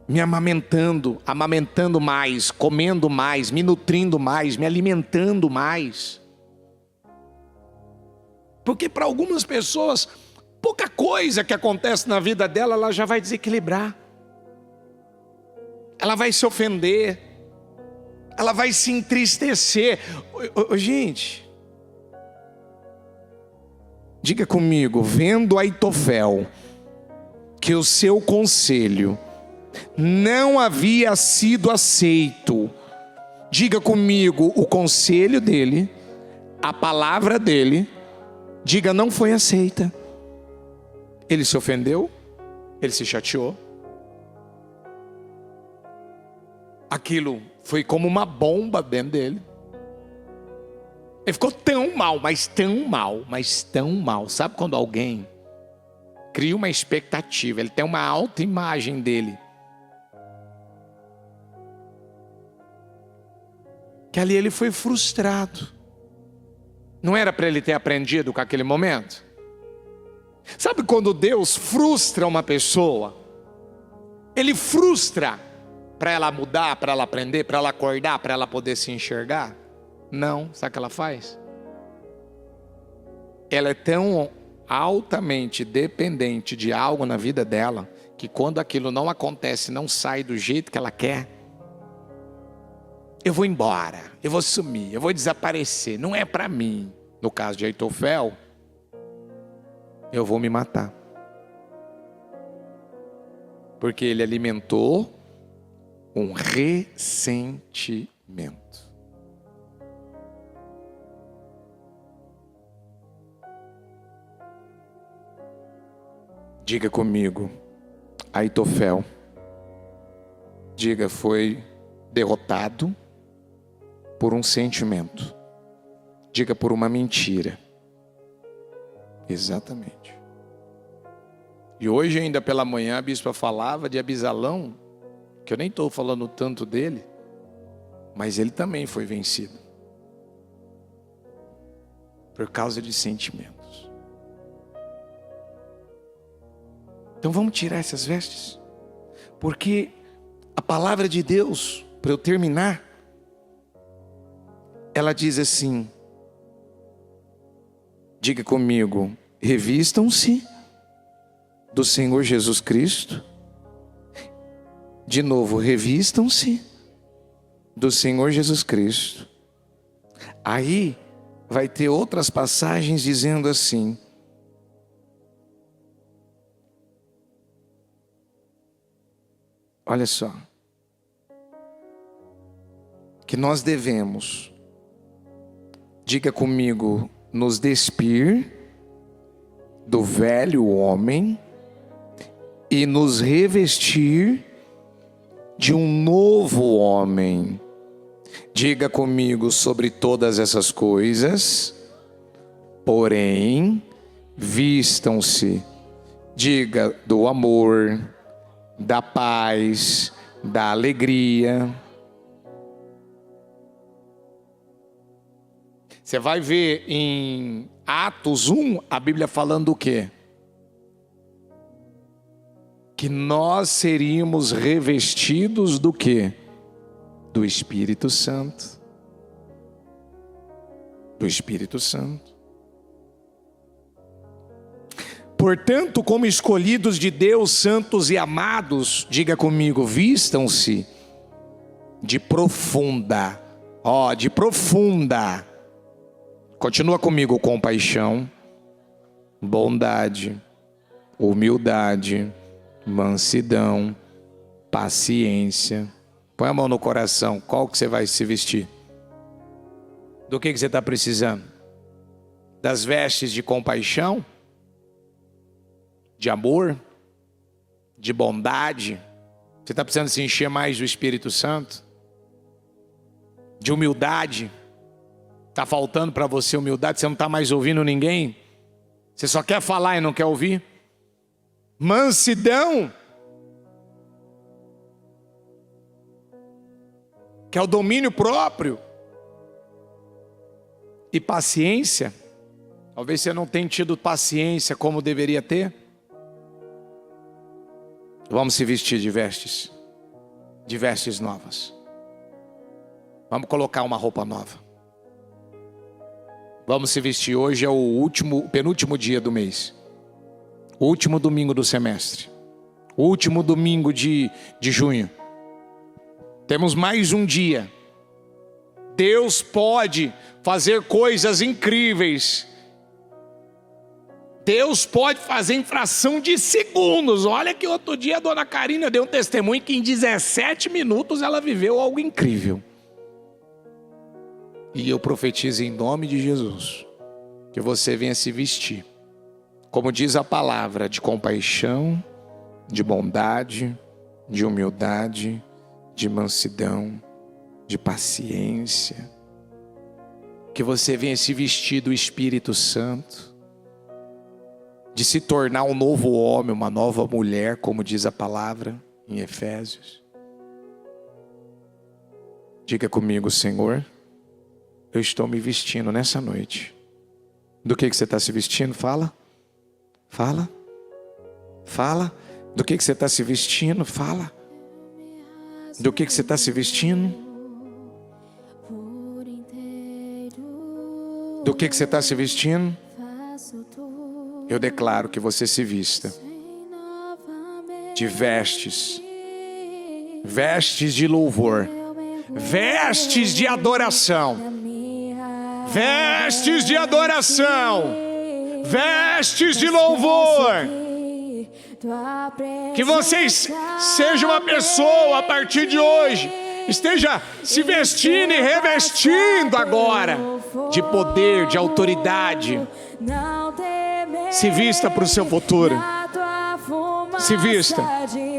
me amamentando mais, comendo mais, me nutrindo mais, me alimentando mais. Porque para algumas pessoas, pouca coisa que acontece na vida dela, ela já vai desequilibrar. Ela vai se ofender. Ela vai se entristecer. Gente, diga comigo, vendo Aitofel que o seu conselho não havia sido aceito, diga comigo, o conselho dele, a palavra dele, diga, não foi aceita. Ele se ofendeu, ele se chateou. Aquilo foi como uma bomba dentro dele. Ele ficou tão mal, mas tão mal, mas tão mal. Sabe quando alguém cria uma expectativa, ele tem uma autoimagem dele, que ali ele foi frustrado. Não era para ele ter aprendido com aquele momento? Sabe quando Deus frustra uma pessoa? Ele frustra para ela mudar, para ela aprender, para ela acordar, para ela poder se enxergar? Não, sabe o que ela faz? Ela é tão altamente dependente de algo na vida dela, que quando aquilo não acontece, não sai do jeito que ela quer, eu vou embora, eu vou sumir, eu vou desaparecer, não é para mim. No caso de Aitofel, eu vou me matar. Porque ele alimentou um ressentimento. Diga comigo, Aitofel, diga, foi derrotado por um sentimento. Diga, por uma mentira. Exatamente. E hoje ainda pela manhã a bispa falava de Abisalão, que eu nem estou falando tanto dele, mas ele também foi vencido por causa de sentimentos. Então vamos tirar essas vestes, porque a palavra de Deus, para eu terminar, ela diz assim, diga comigo, revistam-se do Senhor Jesus Cristo. De novo, revistam-se do Senhor Jesus Cristo. Aí vai ter outras passagens dizendo assim, olha só, que nós devemos, diga comigo, nos despir do velho homem e nos revestir de um novo homem. Diga comigo, sobre todas essas coisas, porém, vistam-se, diga, do amor, da paz, da alegria. Você vai ver em Atos 1, a Bíblia falando o quê? Que nós seríamos revestidos do quê? Do Espírito Santo. Do Espírito Santo. Portanto, como escolhidos de Deus, santos e amados, diga comigo, vistam-se de profunda, de profunda, continua comigo, compaixão, bondade, humildade, mansidão, paciência. Põe a mão no coração, qual que você vai se vestir? Do que você está precisando? Das vestes de compaixão? De amor? De bondade? Você está precisando se encher mais do Espírito Santo? De humildade? Está faltando para você humildade? Você não está mais ouvindo ninguém? Você só quer falar e não quer ouvir? Mansidão, que é o domínio próprio, e paciência. Talvez você não tenha tido paciência como deveria ter. Vamos se vestir de vestes de vestes novas. Vamos colocar uma roupa nova. Vamos se vestir. Hoje é o penúltimo dia do mês. O último domingo do semestre. O último domingo de junho. Temos mais um dia. Deus pode fazer coisas incríveis. Deus pode fazer em fração de segundos. Olha que outro dia a dona Karina deu um testemunho que em 17 minutos ela viveu algo incrível. E eu profetizo em nome de Jesus que você venha se vestir, como diz a palavra, de compaixão, de bondade, de humildade, de mansidão, de paciência. Que você venha se vestir do Espírito Santo, de se tornar um novo homem, uma nova mulher, como diz a palavra em Efésios. Diga comigo: Senhor, eu estou me vestindo nessa noite. Do que você está se vestindo? Fala. Fala. Fala. Do que você está se vestindo? Fala. Do que você está se vestindo? Do que você está se vestindo? Eu declaro que você se vista de vestes. Vestes de louvor. Vestes de adoração. Vestes de adoração. Vestes de louvor. Que vocês sejam uma pessoa a partir de hoje, esteja se vestindo e revestindo agora de poder, de autoridade. Se vista para o seu futuro. Se vista.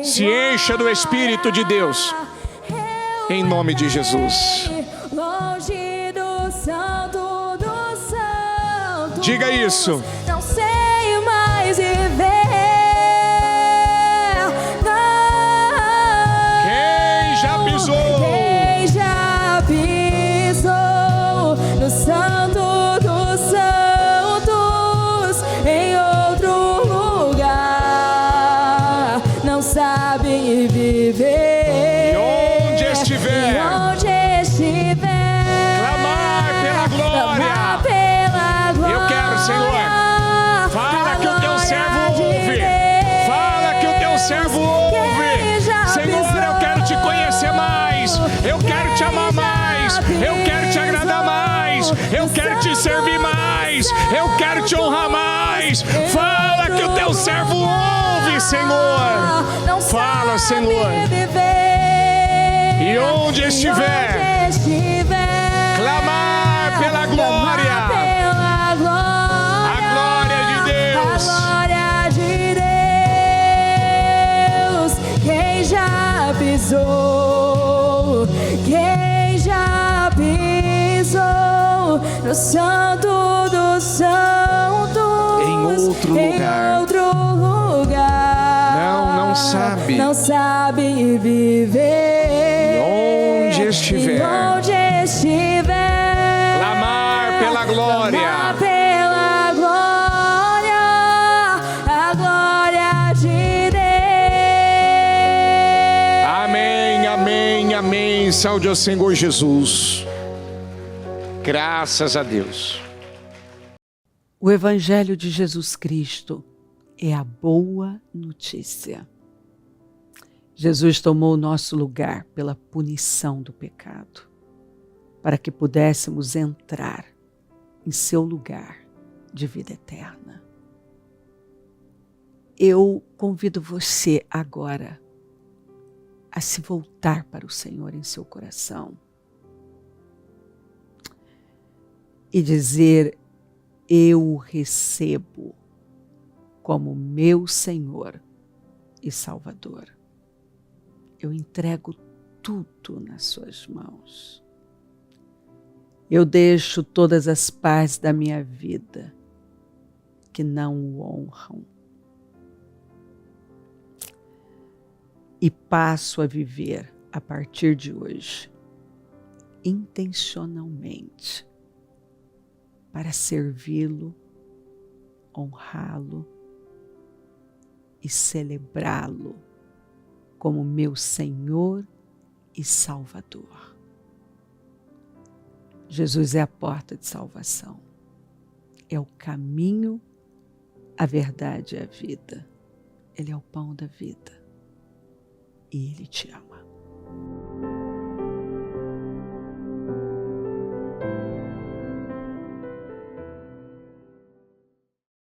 Se encha do Espírito de Deus. Em nome de Jesus. Diga isso. Não sei mais viver. Quem já pisou? Quem já pisou no Santo dos Santos em outro lugar não sabe viver. E onde estiver, E onde estiver, clamar pela glória. clamar pela glória. Eu quero, Senhor. Fala que o teu servo ouve. Fala que o teu servo ouve. Senhor, eu quero te conhecer mais. Eu quero te amar mais. Eu quero te agradar mais. Eu quero te servir mais. Eu quero te honrar mais. Fala que o teu servo ouve, Senhor. Fala, Senhor. E onde estiver, clamar pela glória. A glória de Deus. A glória de Deus. Quem já pisou? Quem já pisou no Santo dos Santos? Em outro lugar. Em outro lugar. Não sabe. Não sabe viver. E onde estiver. E onde estiver. Clamar pela glória. Clamar pela glória. A glória de Deus. Amém, amém, amém. Saúde ao Senhor Jesus. Graças a Deus. O Evangelho de Jesus Cristo é a boa notícia. Jesus tomou o nosso lugar pela punição do pecado, para que pudéssemos entrar em seu lugar de vida eterna. Eu convido você agora a se voltar para o Senhor em seu coração e dizer: eu o recebo como meu Senhor e Salvador. Eu entrego tudo nas suas mãos. Eu deixo todas as partes da minha vida que não o honram e passo a viver a partir de hoje intencionalmente para servi-lo, honrá-lo e celebrá-lo como meu Senhor e Salvador. Jesus é a porta de salvação. É o caminho, a verdade e a vida. Ele é o pão da vida. E Ele te ama.